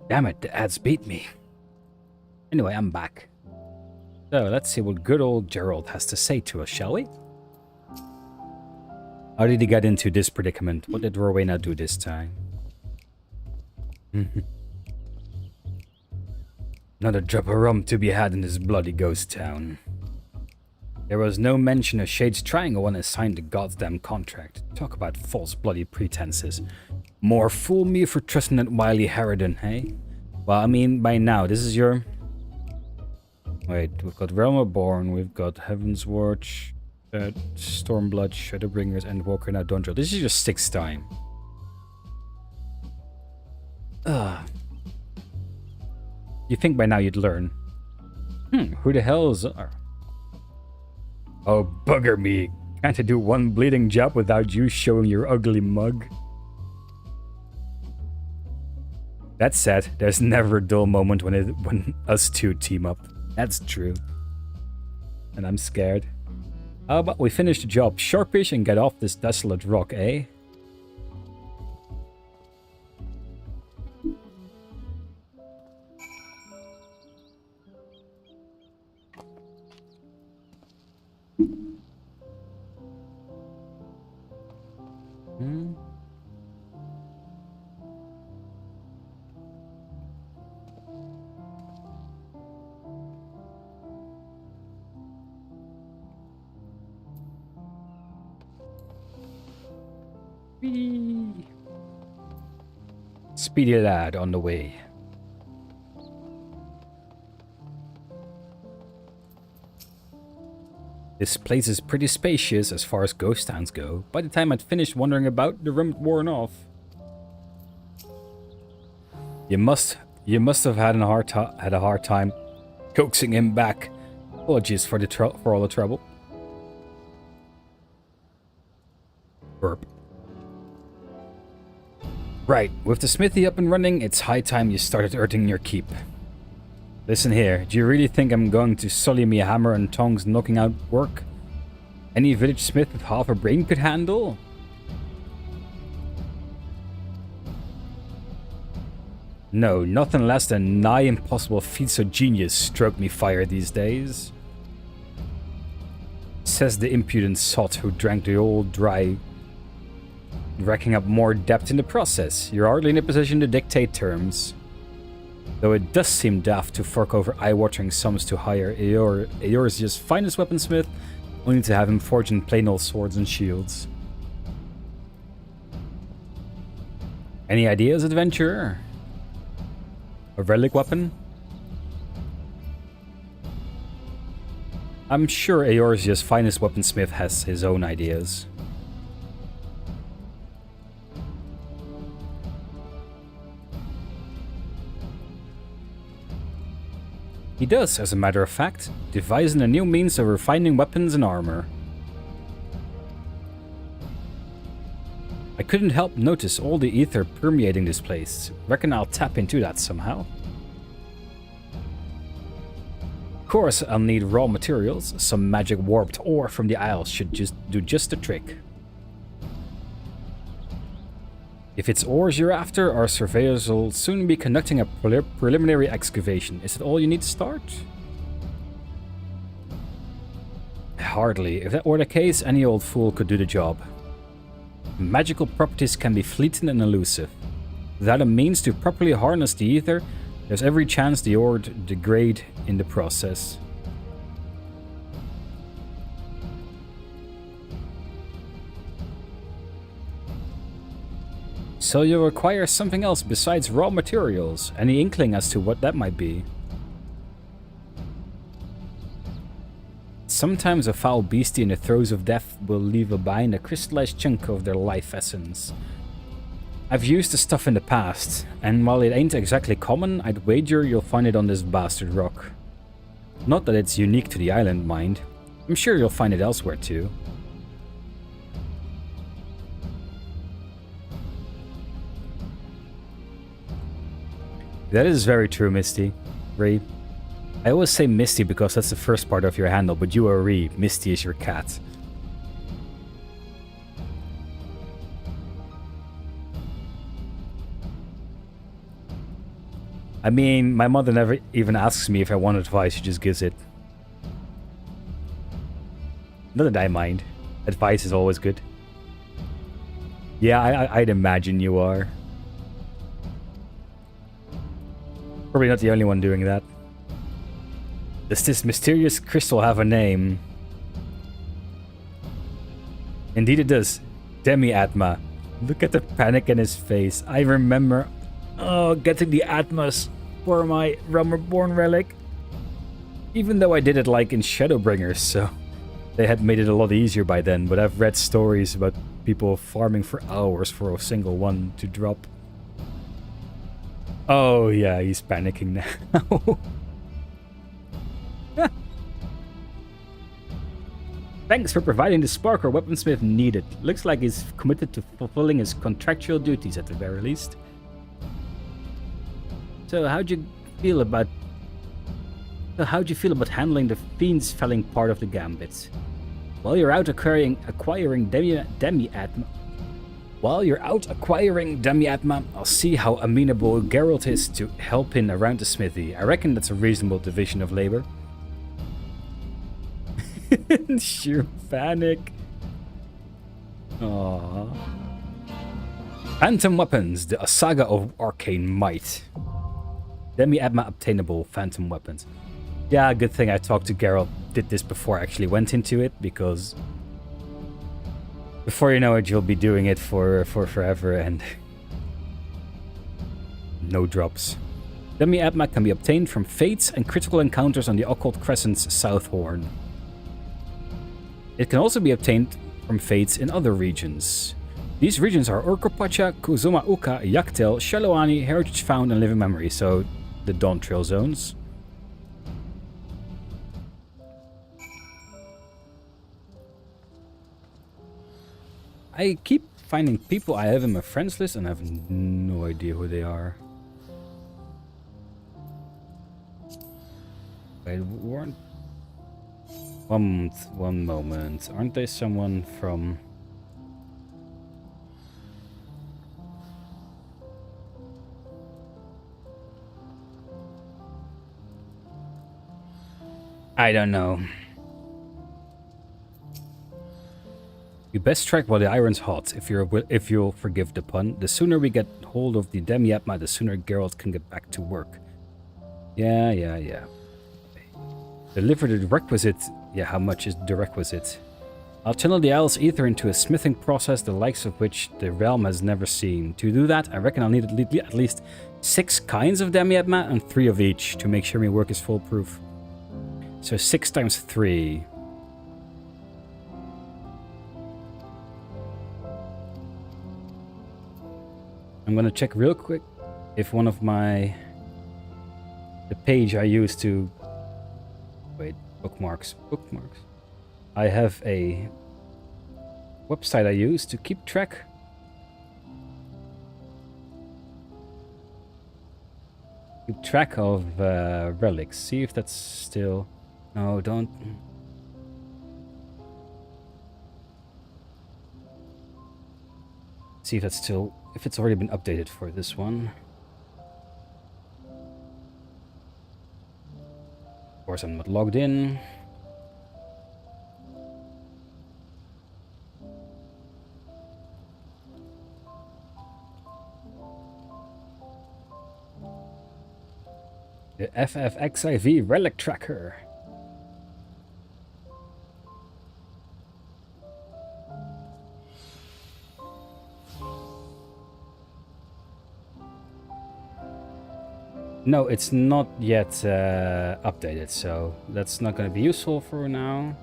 A: Damn it, the ads beat me. Anyway, I'm back. So, let's see what good old Gerald has to say to us, shall we? How did he get into this predicament? What did Rowena do this time? Not a drop of rum to be had in this bloody ghost town. There was no mention of Shade's Triangle when I signed the goddamn contract. Talk about false bloody pretenses. More fool me for trusting that wily harridan, hey? Well, I mean, by now, this is your... Wait, we've got Realm Reborn, we've got Heaven's Watch, Stormblood, Shadowbringers, and Walker now Dondrel. This is your 6th time. You think by now you'd learn. Who the hell is... Oh, bugger me. Can't I do one bleeding job without you showing your ugly mug? That said, there's never a dull moment when us two team up. That's true. And I'm scared. How about we finish the job sharpish and get off this desolate rock, eh? Speedy lad on the way. This place is pretty spacious as far as ghost towns go. By the time I'd finished wandering about, the room had worn off. You must have had a hard time coaxing him back. Apologies for all the trouble. Burp. Right, with the smithy up and running, it's high time you started earning your keep. Listen here, do you really think I'm going to sully me hammer and tongs knocking out work any village smith with half a brain could handle? No, nothing less than nigh impossible feats of genius stroke me fire these days. Says the impudent sot who drank the old dry, racking up more debt in the process. You're hardly in a position to dictate terms. Though it does seem daft to fork over eye-watering sums to hire Eorzea's finest weaponsmith, only to have him forge in plain old swords and shields. Any ideas, adventurer? A relic weapon? I'm sure Eorzea's finest weaponsmith has his own ideas. He does, as a matter of fact, devising a new means of refining weapons and armor. I couldn't help notice all the ether permeating this place. Reckon I'll tap into that somehow. Of course, I'll need raw materials. Some magic warped ore from the Isles should do the trick. If it's ores you're after, our surveyors will soon be conducting a preliminary excavation. Is that all you need to start? Hardly. If that were the case, any old fool could do the job. Magical properties can be fleeting and elusive. Without a means to properly harness the ether, there's every chance the ore degrade in the process. So you'll require something else besides raw materials. Any inkling as to what that might be? Sometimes a foul beastie in the throes of death will leave behind a crystallized chunk of their life essence. I've used the stuff in the past, and while it ain't exactly common, I'd wager you'll find it on this bastard rock. Not that it's unique to the island, mind. I'm sure you'll find it elsewhere too. That is very true, Misty. Ree. I always say Misty because that's the first part of your handle, but you are Ree. Misty is your cat. I mean, my mother never even asks me if I want advice, she just gives it. Not that I mind. Advice is always good. Yeah, I'd imagine you are. Probably not the only one doing that. Does this mysterious crystal have a name? Indeed it does. Demi-Atma. Look at the panic in his face. I remember getting the Atmas for my Realm Reborn relic. Even though I did it like in Shadowbringers, so they had made it a lot easier by then, but I've read stories about people farming for hours for a single one to drop. Oh yeah, he's panicking now. Thanks for providing the spark our weaponsmith needed. Looks like he's committed to fulfilling his contractual duties at the very least. So how'd you feel about handling the fiend's felling part of the gambit? While you're out acquiring Demi-Atma, I'll see how amenable Geralt is to helping around the smithy. I reckon that's a reasonable division of labor. Sheer panic. Aww. Phantom weapons, a saga of arcane might. Demi-Atma obtainable phantom weapons. Yeah, good thing I talked to Geralt, did this before I actually went into it, because before you know it, you'll be doing it for forever and no drops. Demi-Atma can be obtained from fates and critical encounters on the Occult Crescent's South Horn. It can also be obtained from fates in other regions. These regions are Orkopacha, Kuzuma Uka, Yaktel, Shaluani, Heritage Found, and Living Memory, so the Dawn Trail zones. I keep finding people I have in my friends list and I have no idea who they are. Wait, weren't... One moment. Aren't they someone from... I don't know. We best strike while the iron's hot, if you'll forgive the pun. The sooner we get hold of the Demi-Atma, the sooner Geralt can get back to work. Yeah. Deliver the requisite. Yeah, how much is the requisite? I'll channel the Owl's ether into a smithing process the likes of which the realm has never seen. To do that, I reckon I'll need at least 6 kinds of Demi-Atma and 3 of each to make sure my work is foolproof. So 6 times 3. I'm gonna check real quick if one of the page I use to... Wait, bookmarks. I have a website I use to keep track. Keep track of relics. See if that's still... No, don't... See if that's still... If it's already been updated for this one. Of course, I'm not logged in. The FFXIV Relic Tracker. No, it's not yet updated, so that's not going to be useful for now.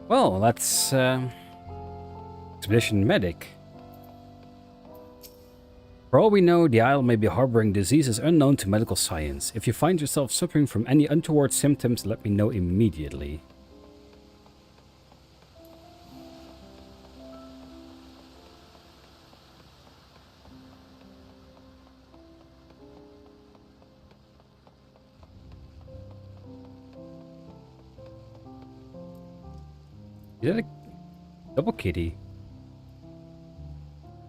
A: Well, that's Expedition Medic. For all we know, the Isle may be harboring diseases unknown to medical science. If you find yourself suffering from any untoward symptoms, let me know immediately. Is that a double kitty?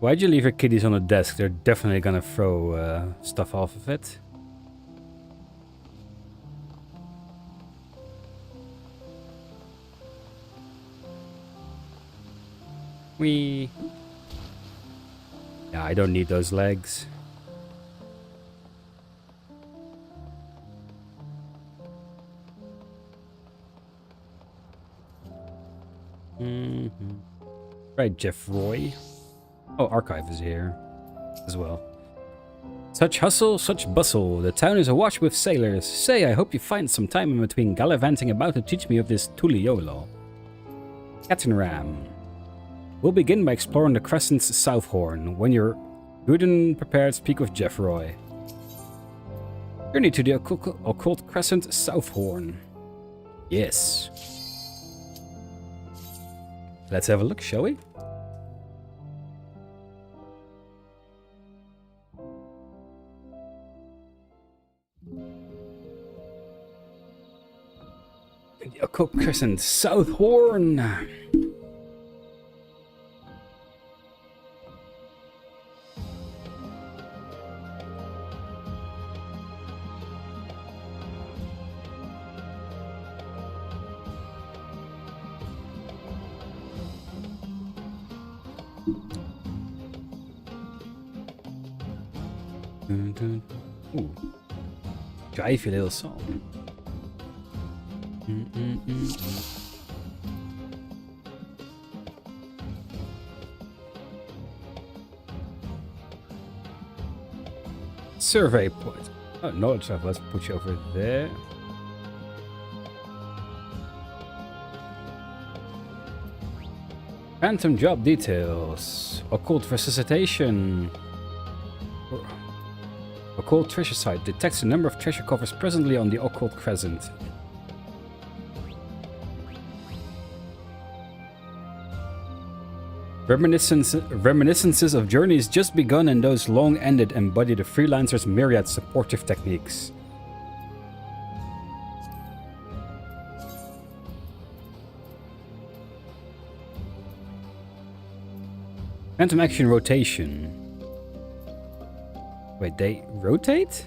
A: Why'd you leave your kitties on the desk? They're definitely gonna throw stuff off of it. Whee! Yeah, I don't need those legs. Right, Jeff Roy. Oh, Archive is here as well. Such hustle, such bustle. The town is awash with sailors. Say, I hope you find some time in between gallivanting about to teach me of this Tuliolo. Captain Ram. We'll begin by exploring the Crescent's South Horn. When you're good and prepared, speak with Jeff Roy. Journey to the Occult Crescent South Horn. Yes. Let's have a look, shall we? The Occult Crescent South Horn. Ooh. Jivey little song. Survey point. Oh, knowledge stuff. Let's put you over there. Phantom job details. Occult resuscitation. Occult treasure site detects a number of treasure covers presently on the Occult Crescent. Reminiscences of journeys just begun and those long ended embody the freelancer's myriad supportive techniques. Phantom action rotation. Wait, they rotate?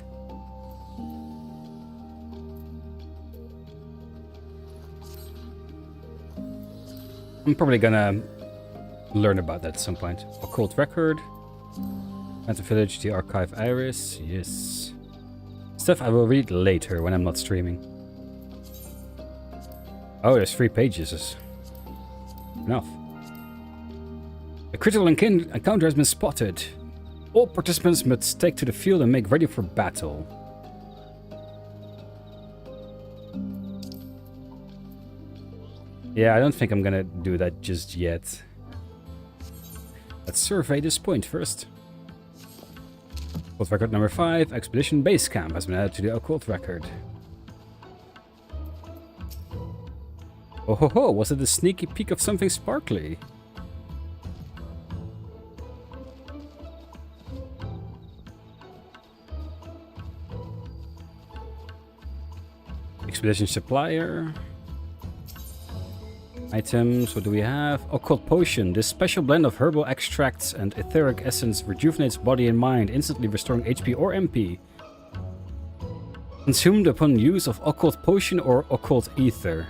A: I'm probably gonna learn about that at some point. Occult record. Phantom village, the archive iris. Yes. Stuff I will read later when I'm not streaming. Oh, there's 3 pages. Enough. A critical encounter has been spotted. All participants must take to the field and make ready for battle. Yeah, I don't think I'm gonna do that just yet. Let's survey this point first. Occult record number 5, Expedition Base Camp has been added to the occult record. Oh ho ho, was it a sneaky peek of something sparkly? Expedition supplier. Items, what do we have? Occult potion. This special blend of herbal extracts and etheric essence rejuvenates body and mind, instantly restoring HP or MP. Consumed upon use of occult potion or occult ether.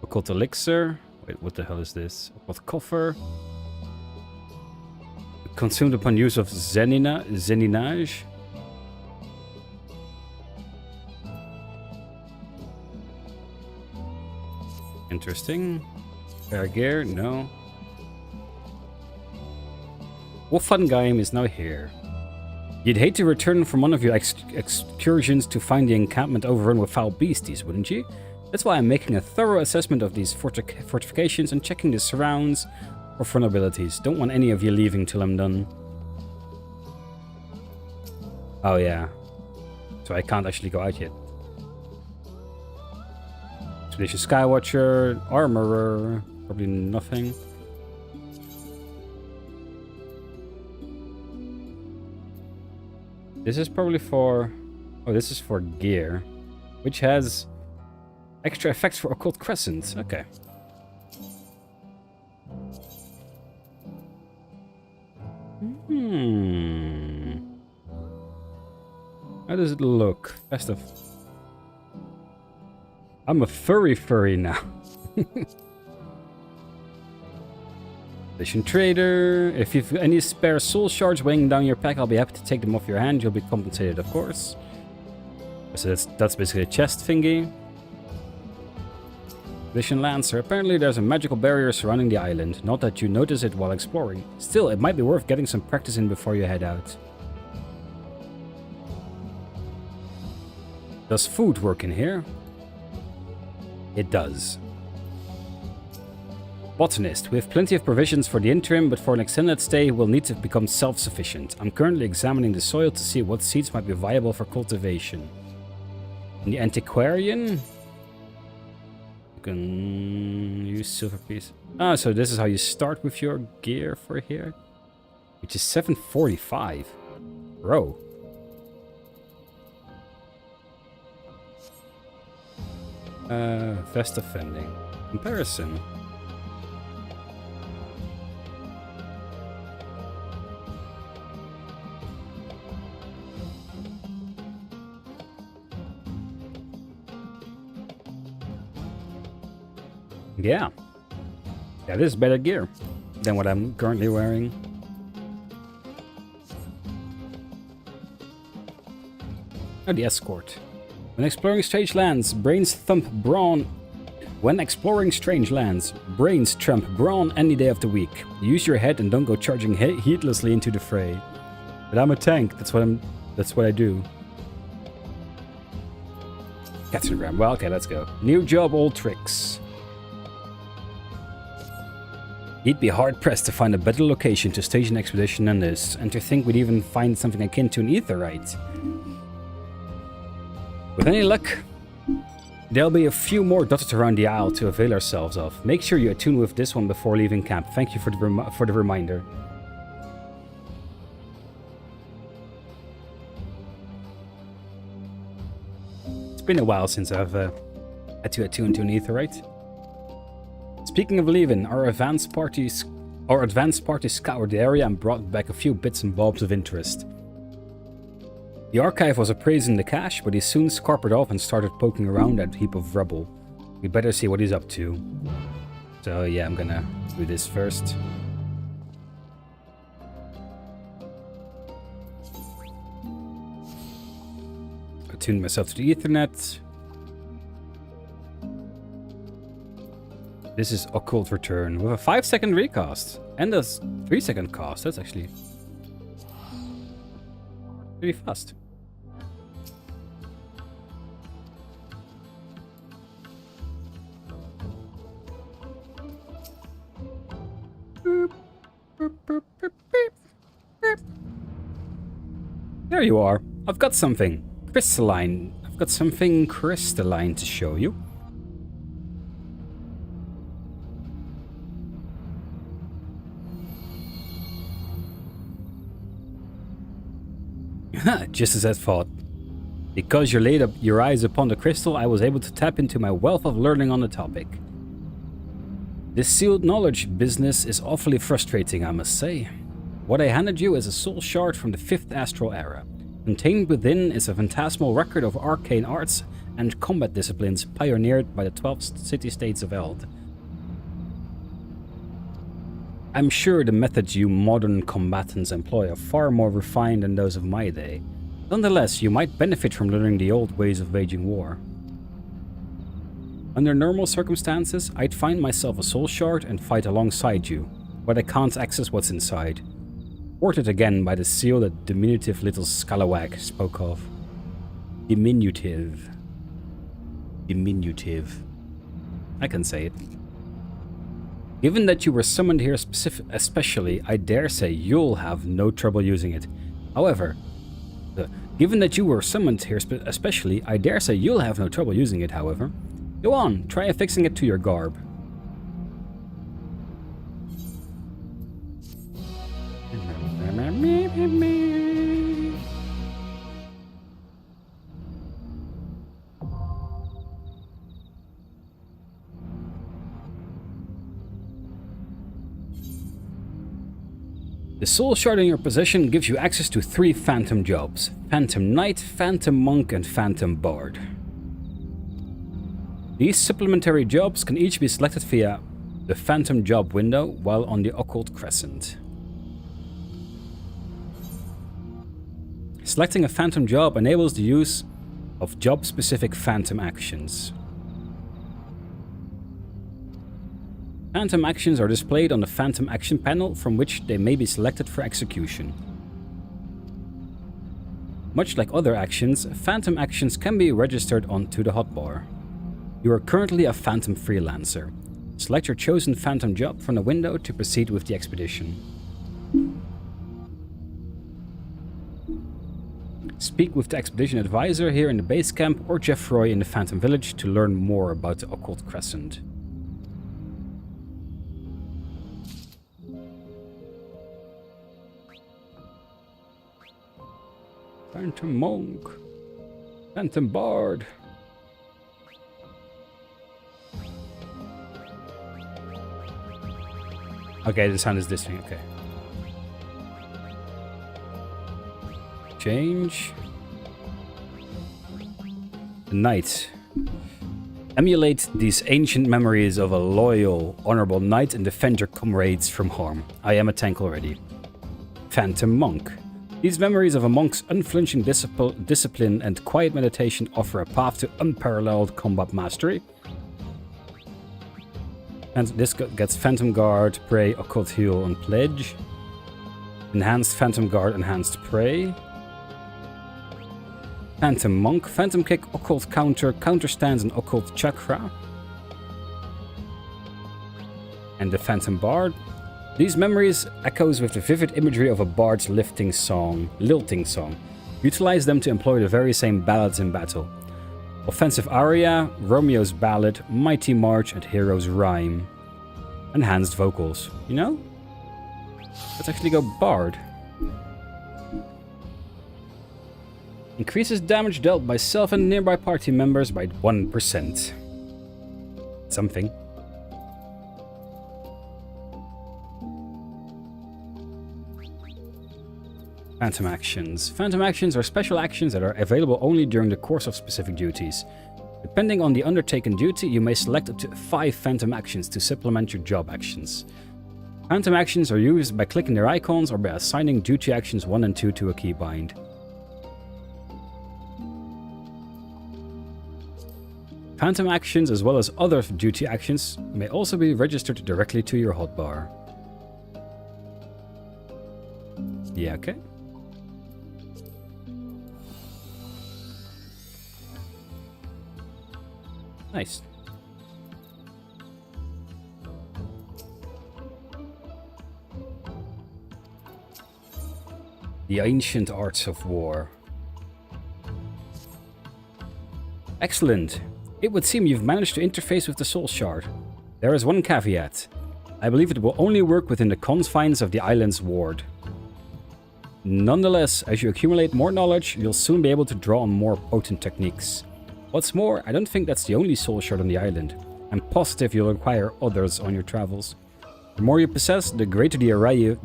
A: Occult elixir. Wait, what the hell is this? Occult coffer. Consumed upon use of zeninage. Interesting. Fair gear, no. Wolfangheim is now here. You'd hate to return from one of your excursions to find the encampment overrun with foul beasties, wouldn't you? That's why I'm making a thorough assessment of these fortifications and checking the surrounds for vulnerabilities. Don't want any of you leaving till I'm done. Oh yeah. So I can't actually go out yet. Expedition Skywatcher, Armorer, probably nothing. This is probably for... Oh, this is for gear. Which has extra effects for Occult Crescent. Okay. How does it look? Festive. I'm a furry now. Vision Trader. If you've any spare soul shards weighing down your pack, I'll be happy to take them off your hand. You'll be compensated, of course. So that's basically a chest thingy. Vision Lancer. Apparently there's a magical barrier surrounding the island. Not that you notice it while exploring. Still, it might be worth getting some practice in before you head out. Does food work in here? It does. Botanist. We have plenty of provisions for the interim, but for an extended stay, we'll need to become self-sufficient. I'm currently examining the soil to see what seeds might be viable for cultivation. In the antiquarian, you can use silver piece. Ah, so this is how you start with your gear for here, which is 745. Bro. Vest offending. Comparison. Yeah. Yeah, this is better gear than what I'm currently wearing. Oh, the escort. When exploring strange lands, brains trump brawn any day of the week. Use your head and don't go charging heedlessly into the fray. But I'm a tank. That's what I do. Captain Ram. Well, okay, let's go. New job, old tricks. He'd be hard-pressed to find a better location to stage an expedition than this, and to think we'd even find something akin to an aetherite. With any luck, there'll be a few more dotted around the isle to avail ourselves of. Make sure you attune with this one before leaving camp. Thank you for the reminder. It's been a while since I've had to attune to an aetherite. Speaking of leaving, our advanced party scoured the area and brought back a few bits and bobs of interest. The archive was appraising the cache, but he soon scarpered off and started poking around that heap of rubble. We better see what he's up to. So yeah, I'm gonna do this first. Attune myself to the Ethernet. This is Occult Return with a 5-second recast and a 3-second cast. That's actually pretty fast. There you are. I've got something crystalline. I've got something crystalline to show you. Just as I thought. Because you laid up your eyes upon the crystal, I was able to tap into my wealth of learning on the topic. This sealed knowledge business is awfully frustrating, I must say. What I handed you is a soul shard from the 5th Astral Era. Contained within is a phantasmal record of arcane arts and combat disciplines pioneered by the 12 city-states of Eld. I'm sure the methods you modern combatants employ are far more refined than those of my day. Nonetheless, you might benefit from learning the old ways of waging war. Under normal circumstances, I'd find myself a soul shard and fight alongside you, but I can't access what's inside. Thwarted again by the seal that diminutive little scalawag spoke of. Diminutive. I can say it. Given that you were summoned here especially, I dare say you'll have no trouble using it. However, Go on, try affixing it to your garb. The soul shard in your possession gives you access to 3 phantom jobs: Phantom Knight, Phantom Monk, and Phantom Bard. These supplementary jobs can each be selected via the Phantom Job window while on the Occult Crescent. Selecting a Phantom Job enables the use of job-specific Phantom actions. Phantom actions are displayed on the Phantom Action panel from which they may be selected for execution. Much like other actions, Phantom actions can be registered onto the hotbar. You are currently a Phantom Freelancer. Select your chosen Phantom job from the window to proceed with the expedition. Speak with the Expedition Advisor here in the base camp or Jeff Roy in the Phantom Village to learn more about the Occult Crescent. Phantom Monk. Phantom Bard. Okay, the sound is this thing, okay. Change. The Knight. Emulate these ancient memories of a loyal, honorable knight and defend your comrades from harm. I am a tank already. Phantom Monk. These memories of a monk's unflinching discipline and quiet meditation offer a path to unparalleled combat mastery. And this gets Phantom Guard, Prey, Occult Heal, and Pledge. Enhanced Phantom Guard, Enhanced Prey. Phantom Monk, Phantom Kick, Occult Counter, Counter Stance, and Occult Chakra. And the Phantom Bard. These memories echoes with the vivid imagery of a bard's lilting song. Utilize them to employ the very same ballads in battle. Offensive Aria, Romeo's Ballad, Mighty March, and Hero's Rhyme. Enhanced Vocals. You know? Let's actually go Bard. Increases damage dealt by self and nearby party members by 1%. Something. Phantom Actions. Phantom Actions are special actions that are available only during the course of specific duties. Depending on the undertaken duty, you may select up to 5 Phantom Actions to supplement your job actions. Phantom Actions are used by clicking their icons or by assigning duty actions 1 and 2 to a keybind. Phantom Actions, as well as other duty actions, may also be registered directly to your hotbar. Yeah, okay. Nice. The Ancient Arts of War. Excellent. It would seem you've managed to interface with the Soul Shard. There is one caveat. I believe it will only work within the confines of the island's ward. Nonetheless, as you accumulate more knowledge, you'll soon be able to draw on more potent techniques. What's more, I don't think that's the only soul shard on the island. I'm positive you'll acquire others on your travels. The more you possess, the greater the array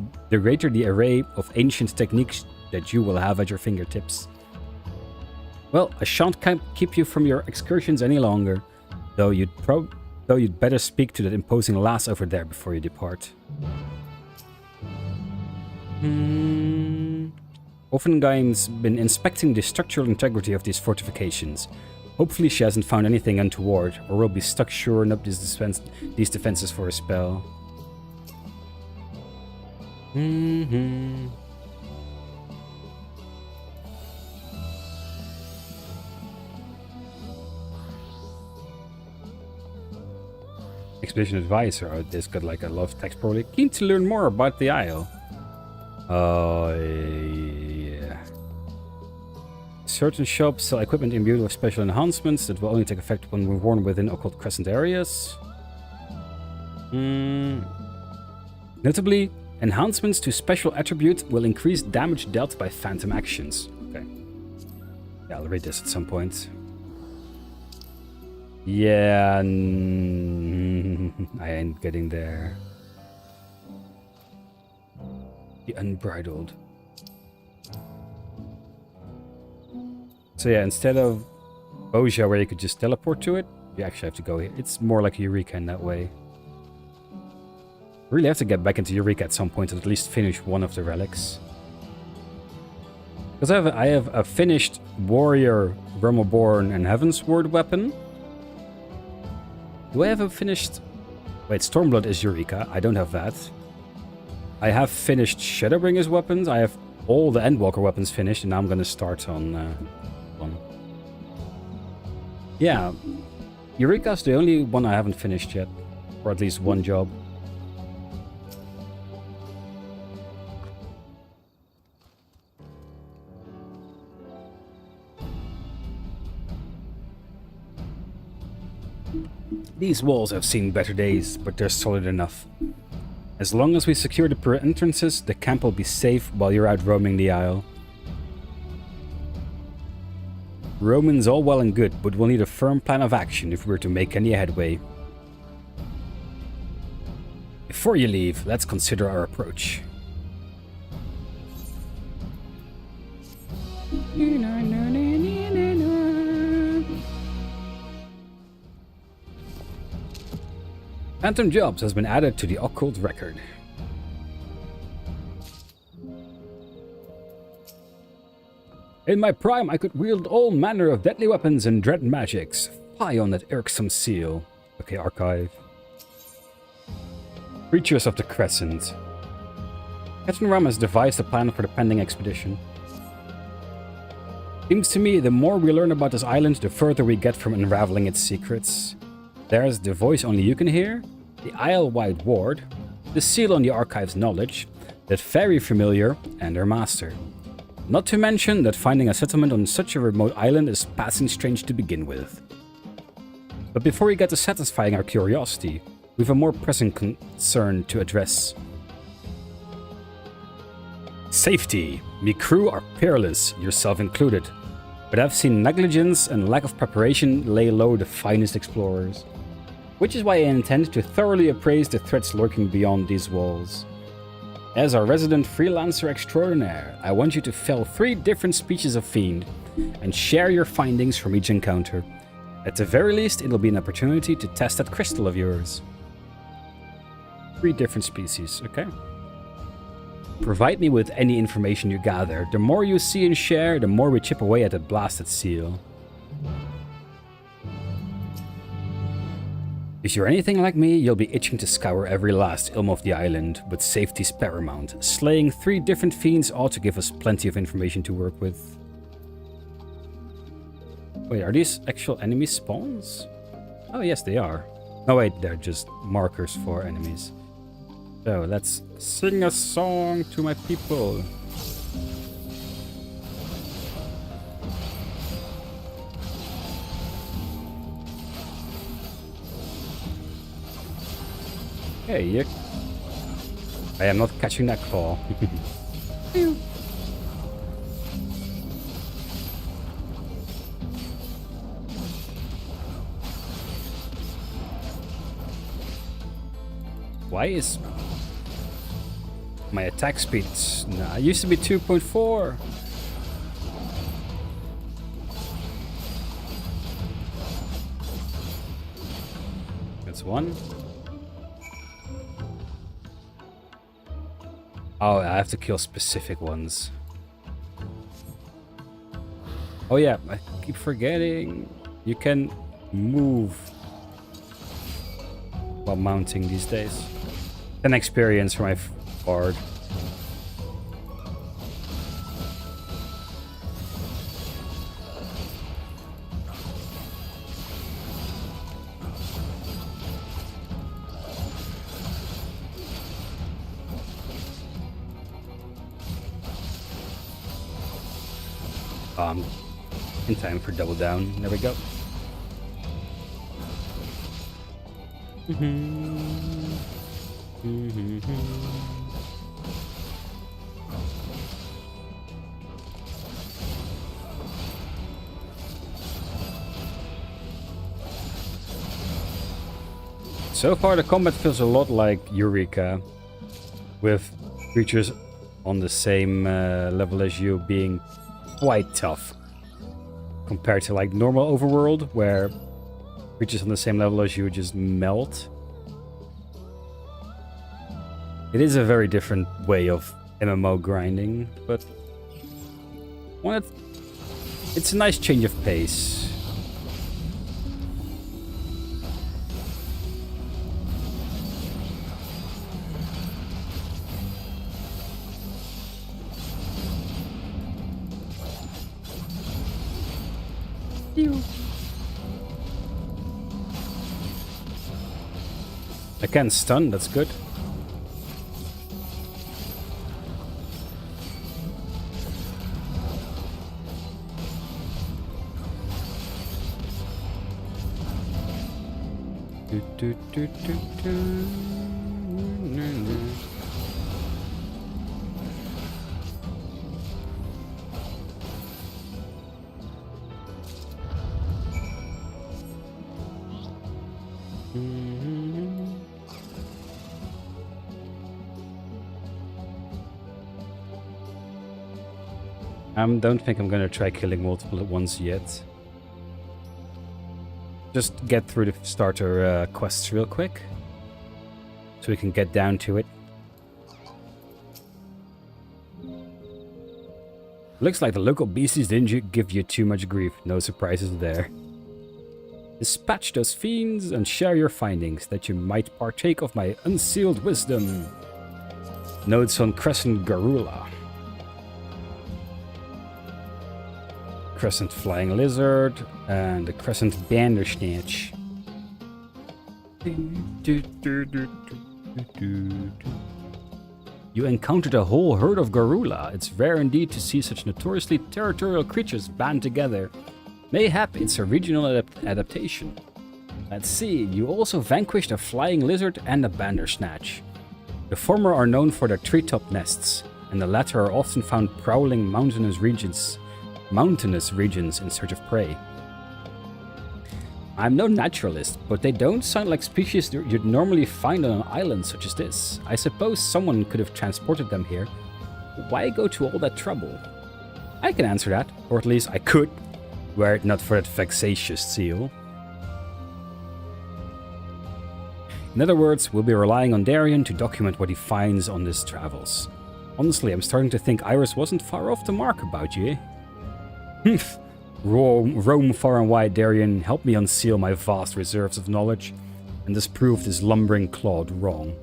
A: of ancient techniques that you will have at your fingertips. Well, I shan't keep you from your excursions any longer, though you'd better speak to that imposing lass over there before you depart. Offenheim's been inspecting the structural integrity of these fortifications. Hopefully she hasn't found anything untoward, or we'll be stuck shoring up these defenses for a spell. Expedition Advisor. Oh, this got like a lot of text probably. Keen to learn more about the Isle. Yeah. Certain shops sell equipment imbued with special enhancements that will only take effect when worn within Occult Crescent areas. Notably, enhancements to special attribute will increase damage dealt by phantom actions. Okay. Yeah, I'll read this at some point. Yeah, I ain't getting there. The Unbridled. So yeah, instead of Boja where you could just teleport to it, you actually have to go here. It's more like Eureka in that way. Really have to get back into Eureka at some point to at least finish one of the relics. Because I have a finished Warrior, Realmborn, and Heavensward weapon. Do I have a finished... Wait, Stormblood is Eureka. I don't have that. I have finished Shadowbringer's weapons. I have all the Endwalker weapons finished, and now I'm going to start on one. Yeah, Eureka's the only one I haven't finished yet. Or at least one job. These walls have seen better days, but they're solid enough. As long as we secure the entrances, the camp will be safe while you're out roaming the Isle. Roaming's all well and good, but we'll need a firm plan of action if we're to make any headway. Before you leave, let's consider our approach. Phantom Jobs has been added to the Occult record. In my prime, I could wield all manner of deadly weapons and dread magics. Fie on that irksome seal. Okay, archive. Creatures of the Crescent. Captain Ram has devised a plan for the pending expedition. Seems to me the more we learn about this island, the further we get from unraveling its secrets. There's the voice only you can hear, the Isle-wide ward, the seal on the archive's knowledge, that very familiar, and their master. Not to mention that finding a settlement on such a remote island is passing strange to begin with. But before we get to satisfying our curiosity, we have a more pressing concern to address. Safety. Me crew are peerless, yourself included. But I've seen negligence and lack of preparation lay low the finest explorers. Which is why I intend to thoroughly appraise the threats lurking beyond these walls. As our resident freelancer extraordinaire, I want you to fell 3 different species of fiend and share your findings from each encounter. At the very least, it'll be an opportunity to test that crystal of yours. 3 different species, okay? Provide me with any information you gather. The more you see and share, the more we chip away at that blasted seal. If you're anything like me, you'll be itching to scour every last ilm of the island, but safety's paramount. Slaying 3 different fiends ought to give us plenty of information to work with. Wait, are these actual enemy spawns? Oh yes, they are. Oh wait, they're just markers for enemies. So let's sing a song to my people. Hey, I am not catching that claw. Why is my attack speed? Nah, it used to be 2.4. That's 1. Oh, I have to kill specific ones. Oh yeah, I keep forgetting. You can move while mounting these days. 10 experience for my bard. In time for double down. There we go. So far the combat feels a lot like Eureka, with creatures on the same level as you being quite tough. Compared to like normal overworld, where creatures on the same level as you just melt. It is a very different way of MMO grinding, but it's a nice change of pace. I can stun, that's good. I don't think I'm gonna try killing multiple at once yet. Just get through the starter quests real quick, so we can get down to it. Looks like the local beasties didn't give you too much grief. No surprises there. Dispatch those fiends and share your findings, that you might partake of my unsealed wisdom. Notes on Crescent Garula. Crescent Flying Lizard, and the Crescent Bandersnatch. You encountered a whole herd of Garula. It's rare indeed to see such notoriously territorial creatures band together. Mayhap it's a regional adaptation. Let's see, you also vanquished a Flying Lizard and a Bandersnatch. The former are known for their treetop nests, and the latter are often found prowling mountainous regions in search of prey. I'm no naturalist, but they don't sound like species you'd normally find on an island such as this. I suppose someone could have transported them here. Why go to all that trouble? I can answer that, or at least I could, were it not for that vexatious seal. In other words, we'll be relying on Darian to document what he finds on his travels. Honestly, I'm starting to think Iris wasn't far off the mark about you, eh? Roam far and wide, Darian, help me unseal my vast reserves of knowledge and disprove this lumbering clod wrong.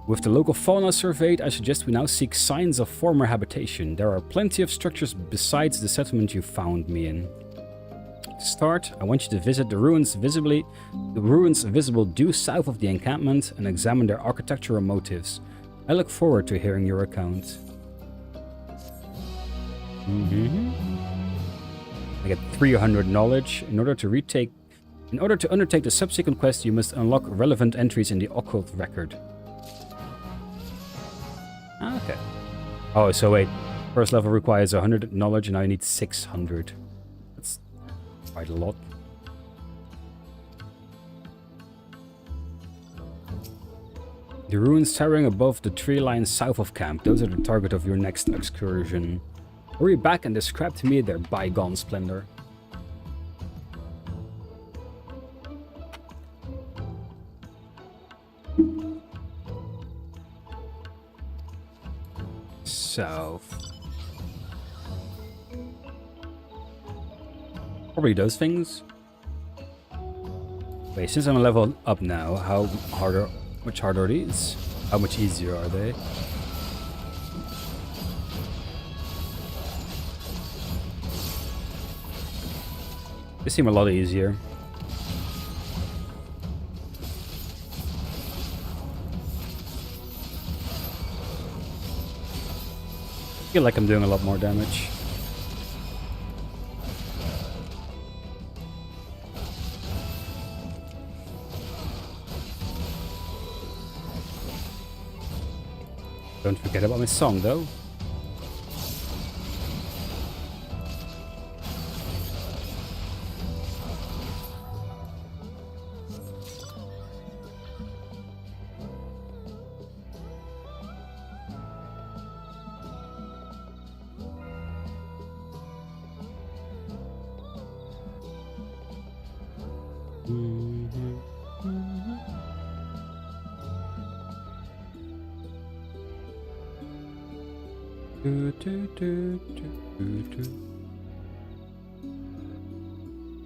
A: With the local fauna surveyed, I suggest we now seek signs of former habitation. There are plenty of structures besides the settlement you found me in. To start, I want you to visit the ruins visible due south of the encampment and examine their architectural motives. I look forward to hearing your account. I get 300 knowledge. In order to undertake the subsequent quest, you must unlock relevant entries in the occult record. Okay. Oh, so wait. First level requires 100 knowledge, and I need 600. That's quite a lot. The ruins towering above the tree line south of camp. Those are the target of your next excursion. Hurry back and describe to me their bygone splendor. South. Probably those things. Wait, since I'm a level up now, much harder are these? How much easier are they? They seem a lot easier. I feel like I'm doing a lot more damage. Don't forget about my song, though.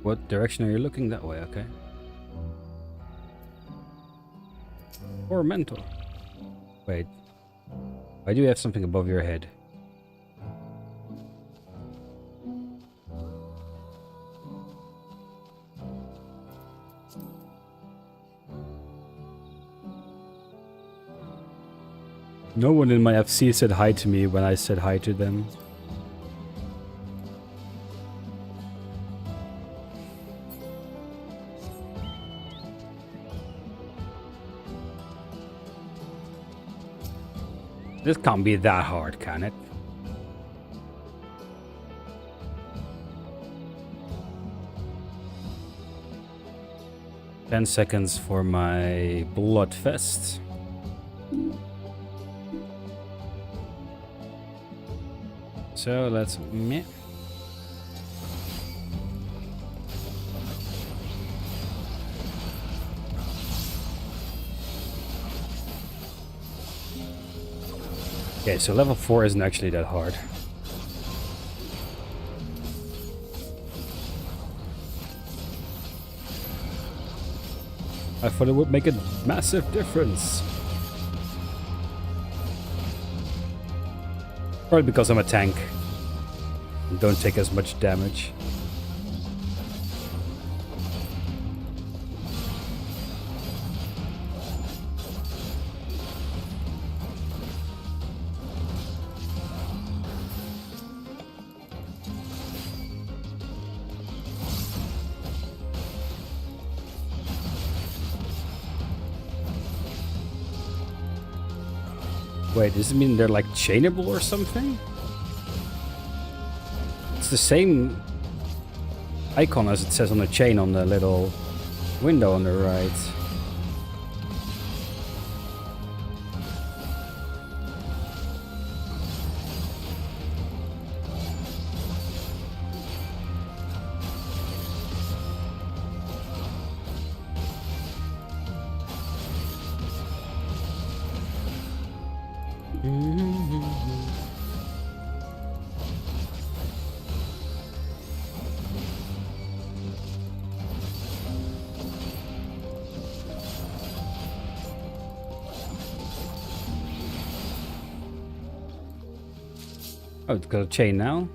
A: What direction are you looking? That way, okay. Or mental. Wait. Why do you have something above your head? No one in my FC said hi to me when I said hi to them. This can't be that hard, can it? "10 seconds for my blood fest." So let's meh. Okay, so level 4 isn't actually that hard. I thought it would make a massive difference. Probably because I'm a tank and don't take as much damage. Wait, does it mean they're like chainable or something? It's the same icon as it says on the chain on the little window on the right. Oh, it's got a chain now.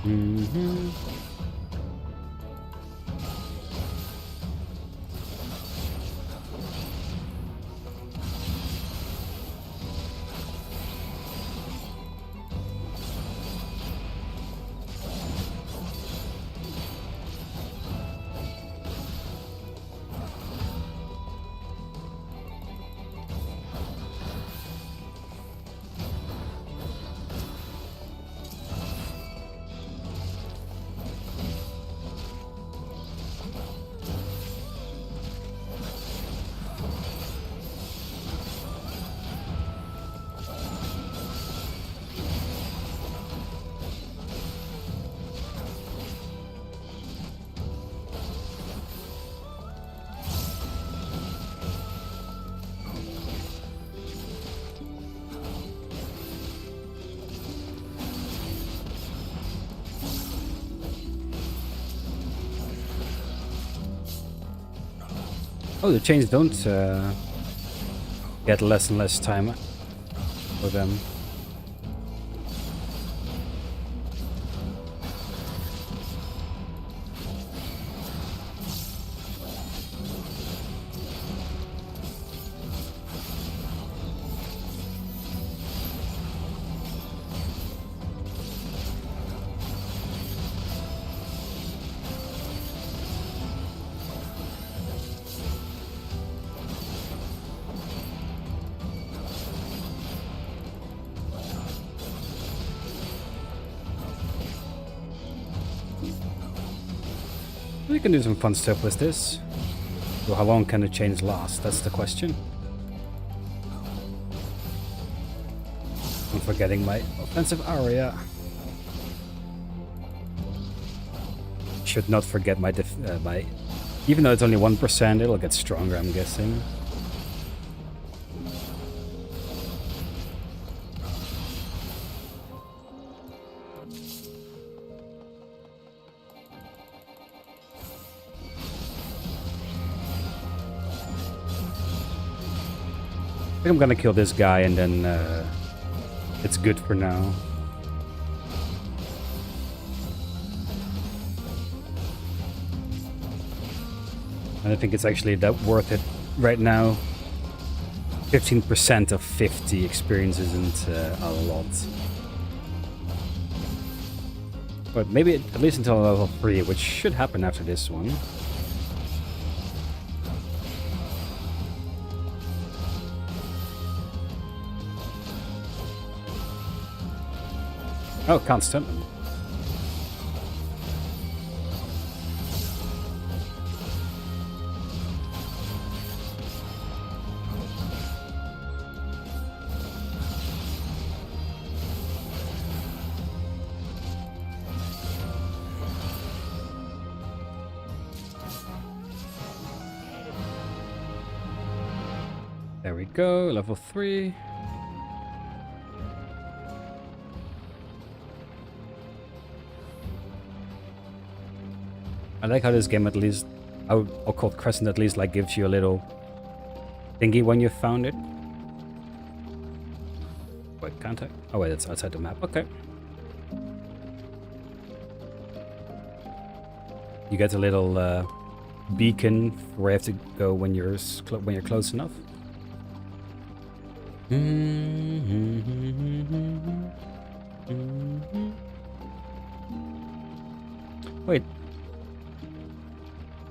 A: Mm-hmm. Oh, the chains don't get less and less time for them. We can do some fun stuff with this. So how long can the chains last? That's the question. I'm forgetting my offensive area. Should not forget my my... Even though it's only 1%, it'll get stronger, I'm guessing. I think I'm gonna kill this guy and then it's good for now. And I think it's actually that worth it right now. 15% of 50 experience isn't a lot. But maybe at least until level 3, which should happen after this one. Oh, can't stun them. There we go, level 3. I like how this game at least, how Occult Crescent at least like gives you a little thingy when you found it. Wait, can't I? Oh wait, that's outside the map. Okay. You get a little beacon where you have to go when you're close enough. Wait.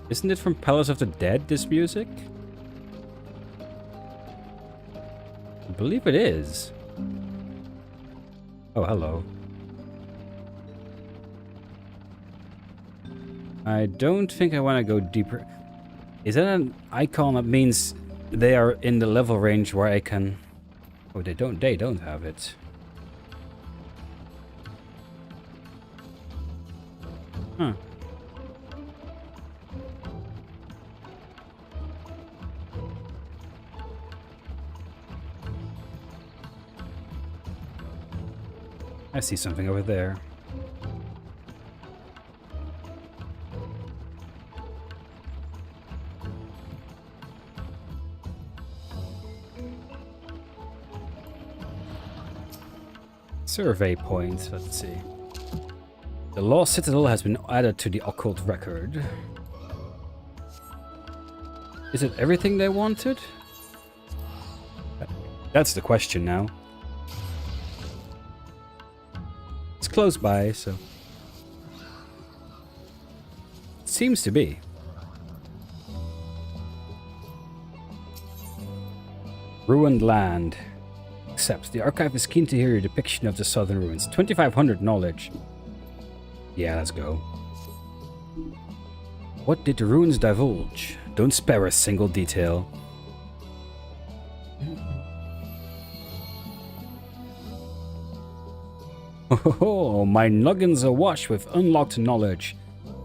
A: Isn't it from Palace of the Dead, this music? I believe it is. Oh, hello. I don't think I want to go deeper. Is that an icon that means they are in the level range where I can... Oh, they don't have it. Huh. I see something over there. Survey point, let's see. The Lost Citadel has been added to the occult record. Is it everything they wanted? That's the question now. It's close by, so... It seems to be. Ruined land. Accept. The archive is keen to hear your depiction of the southern ruins. 2500 knowledge. Yeah, let's go. What did the ruins divulge? Don't spare a single detail. Oh, my noggin's awash with unlocked knowledge.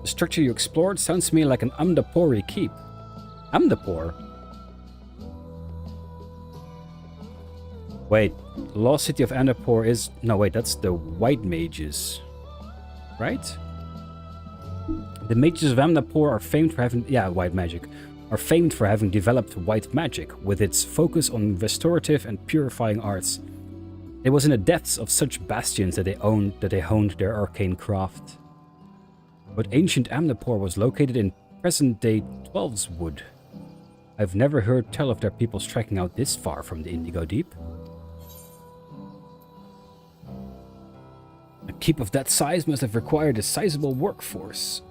A: The structure you explored sounds to me like an Amdapori keep. Amdapor? Wait, Lost City of Amdapor is... No, wait, that's the White Mages. Right? The Mages of Amdapor are famed for having... Yeah, white magic. are famed for having developed white magic, with its focus on restorative and purifying arts. It was in the depths of such bastions that they honed their arcane craft. But ancient Amnapor was located in present-day Twelveswood. I've never heard tell of their peoples trekking out this far from the Indigo Deep. A keep of that size must have required a sizable workforce.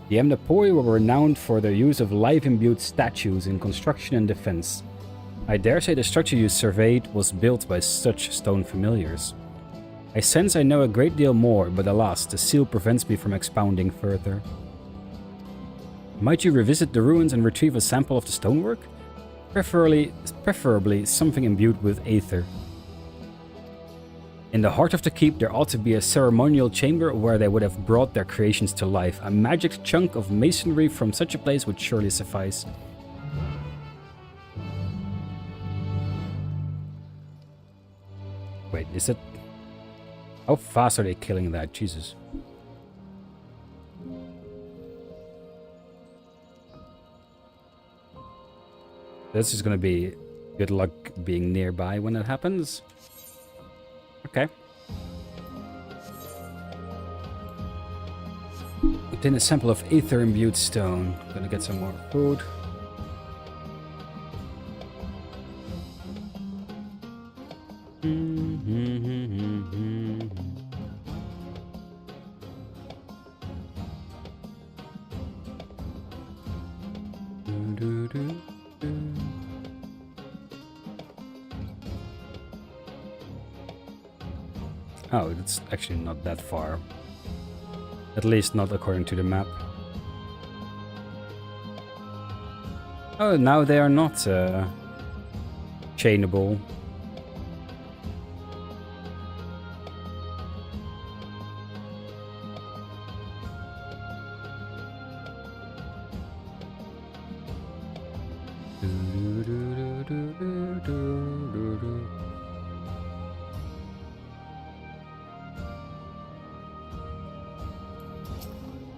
A: The Amnapori were renowned for their use of life-imbued statues in construction and defense. I dare say the structure you surveyed was built by such stone familiars. I sense I know a great deal more, but alas, the seal prevents me from expounding further. Might you revisit the ruins and retrieve a sample of the stonework? Preferably something imbued with aether. In the heart of the keep, there ought to be a ceremonial chamber where they would have brought their creations to life. A magic chunk of masonry from such a place would surely suffice. Wait, is it... How fast are they killing that? Jesus. This is gonna be good luck being nearby when it happens. Okay. Obtain a sample of aether imbued stone. Gonna get some more food. Oh, it's actually not that far. At least not according to the map. Oh, now they are not chainable.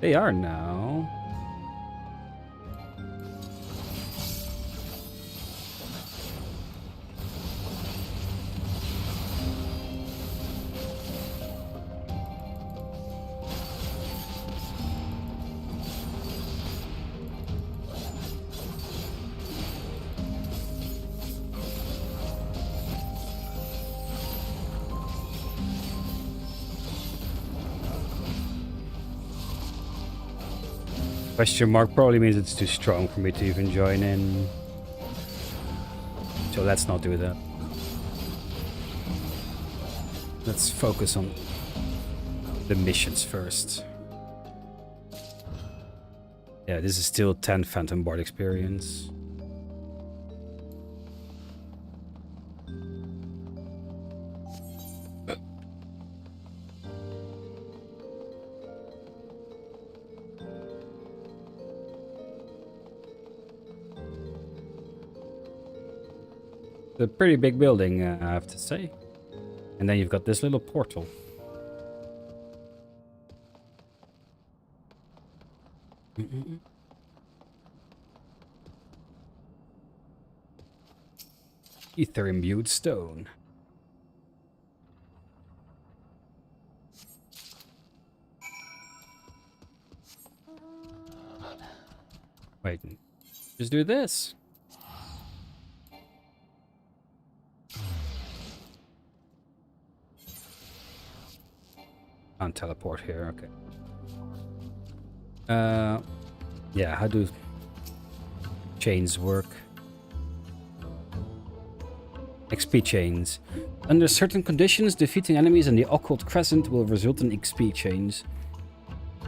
A: They are now. Question mark probably means it's too strong for me to even join in. So let's not do that. Let's focus on the missions first. Yeah, this is still 10 Phantom Bard experience. A pretty big building, I have to say. And then you've got this little portal. Ether imbued stone. Wait, just do this. Can't teleport here, okay. Yeah, how do chains work? XP chains. Under certain conditions, defeating enemies in the Occult Crescent will result in XP chains.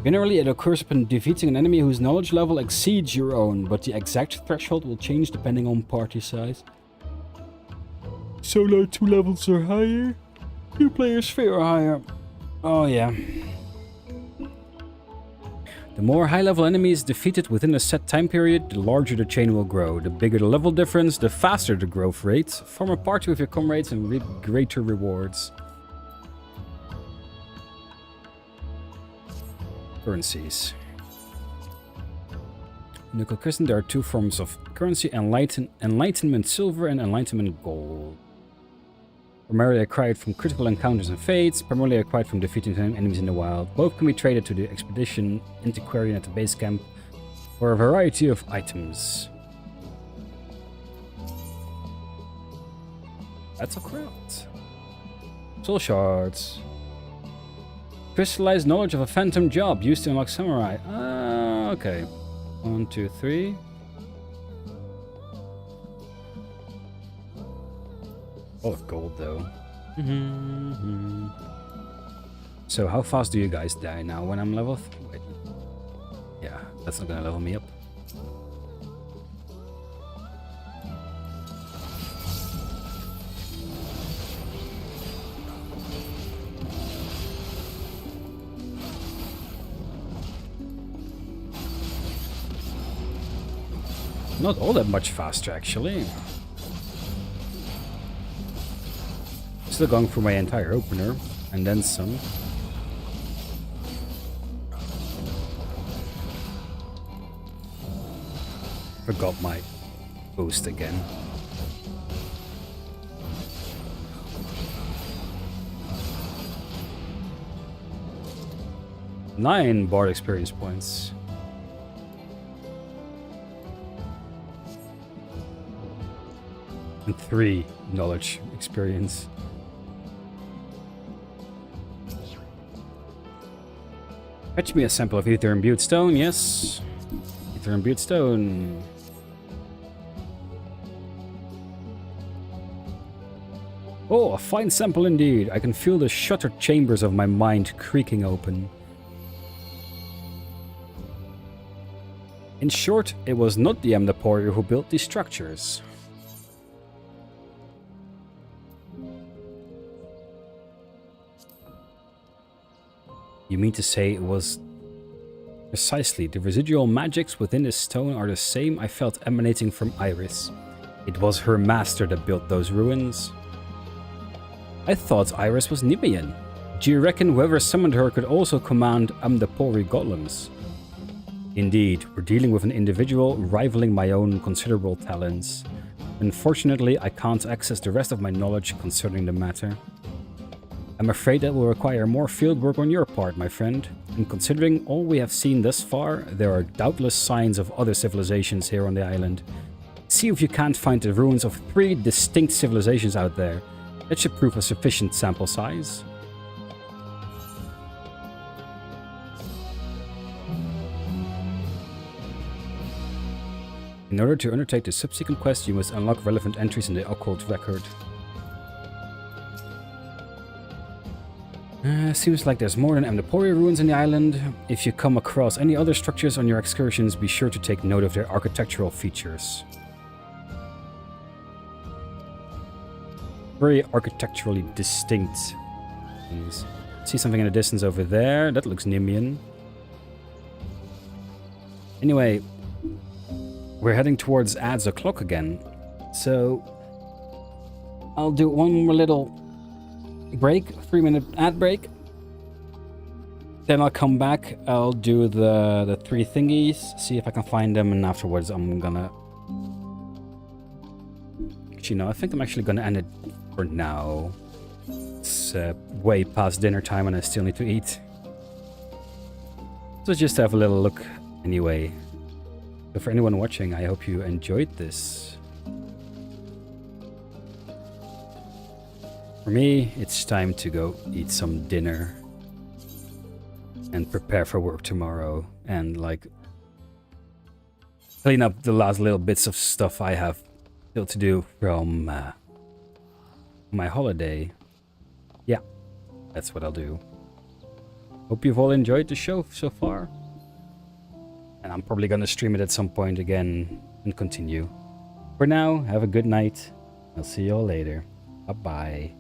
A: Generally, it occurs upon defeating an enemy whose knowledge level exceeds your own, but the exact threshold will change depending on party size. Solo 2 levels or higher, 2 players 3 or higher. Oh yeah. The more high-level enemies defeated within a set time period, the larger the chain will grow. The bigger the level difference, the faster the growth rate. Form a party with your comrades and reap greater rewards. In Occult Crescent, there are two forms of currency, Enlightenment Silver and Enlightenment Gold. Primarily acquired from critical encounters and fates, primarily acquired from defeating enemies in the wild. Both can be traded to the expedition antiquarian at the base camp for a variety of items. That's correct. Soul shards. Crystallized knowledge of a phantom job used to unlock samurai. Ah, okay. 1, 2, 3. A lot of gold, though. So, how fast do you guys die now when I'm level? Wait. Yeah, that's not gonna level me up. Not all that much faster, actually. Still going through my entire opener, and then some. Forgot my boost again. Nine bard experience points. And 3 knowledge experience. Fetch me a sample of ether imbued stone, yes. Ether imbued stone. Oh, a fine sample indeed. I can feel the shuttered chambers of my mind creaking open. In short, it was not the Amdaporier who built these structures. You mean to say it was... Precisely, the residual magics within this stone are the same I felt emanating from Iris. It was her master that built those ruins. I thought Iris was Nibian. Do you reckon whoever summoned her could also command Amdapori golems? Indeed, we're dealing with an individual rivaling my own considerable talents. Unfortunately, I can't access the rest of my knowledge concerning the matter. I'm afraid that will require more fieldwork on your part, my friend. And considering all we have seen thus far, there are doubtless signs of other civilizations here on the island. See if you can't find the ruins of 3 distinct civilizations out there. That should prove a sufficient sample size. In order to undertake the subsequent quest, you must unlock relevant entries in the occult record. Seems like there's more than Amdapori ruins in the island. If you come across any other structures on your excursions, be sure to take note of their architectural features. Very architecturally distinct things. See something in the distance over there. That looks Nimian. Anyway, we're heading towards Ad's o'clock again. So I'll do one more little break, 3-minute ad break. Then I'll come back. I'll do the 3 thingies, see if I can find them, and afterwards I'm gonna... Actually, no, I think I'm actually gonna end it for now. It's way past dinner time and I still need to eat. So just have a little look anyway. So for anyone watching, I hope you enjoyed this. For me, it's time to go eat some dinner and prepare for work tomorrow and like clean up the last little bits of stuff I have still to do from my holiday. Yeah, that's what I'll do. Hope you've all enjoyed the show so far. And I'm probably gonna stream it at some point again and continue. For now, have a good night. I'll see you all later. Bye-bye.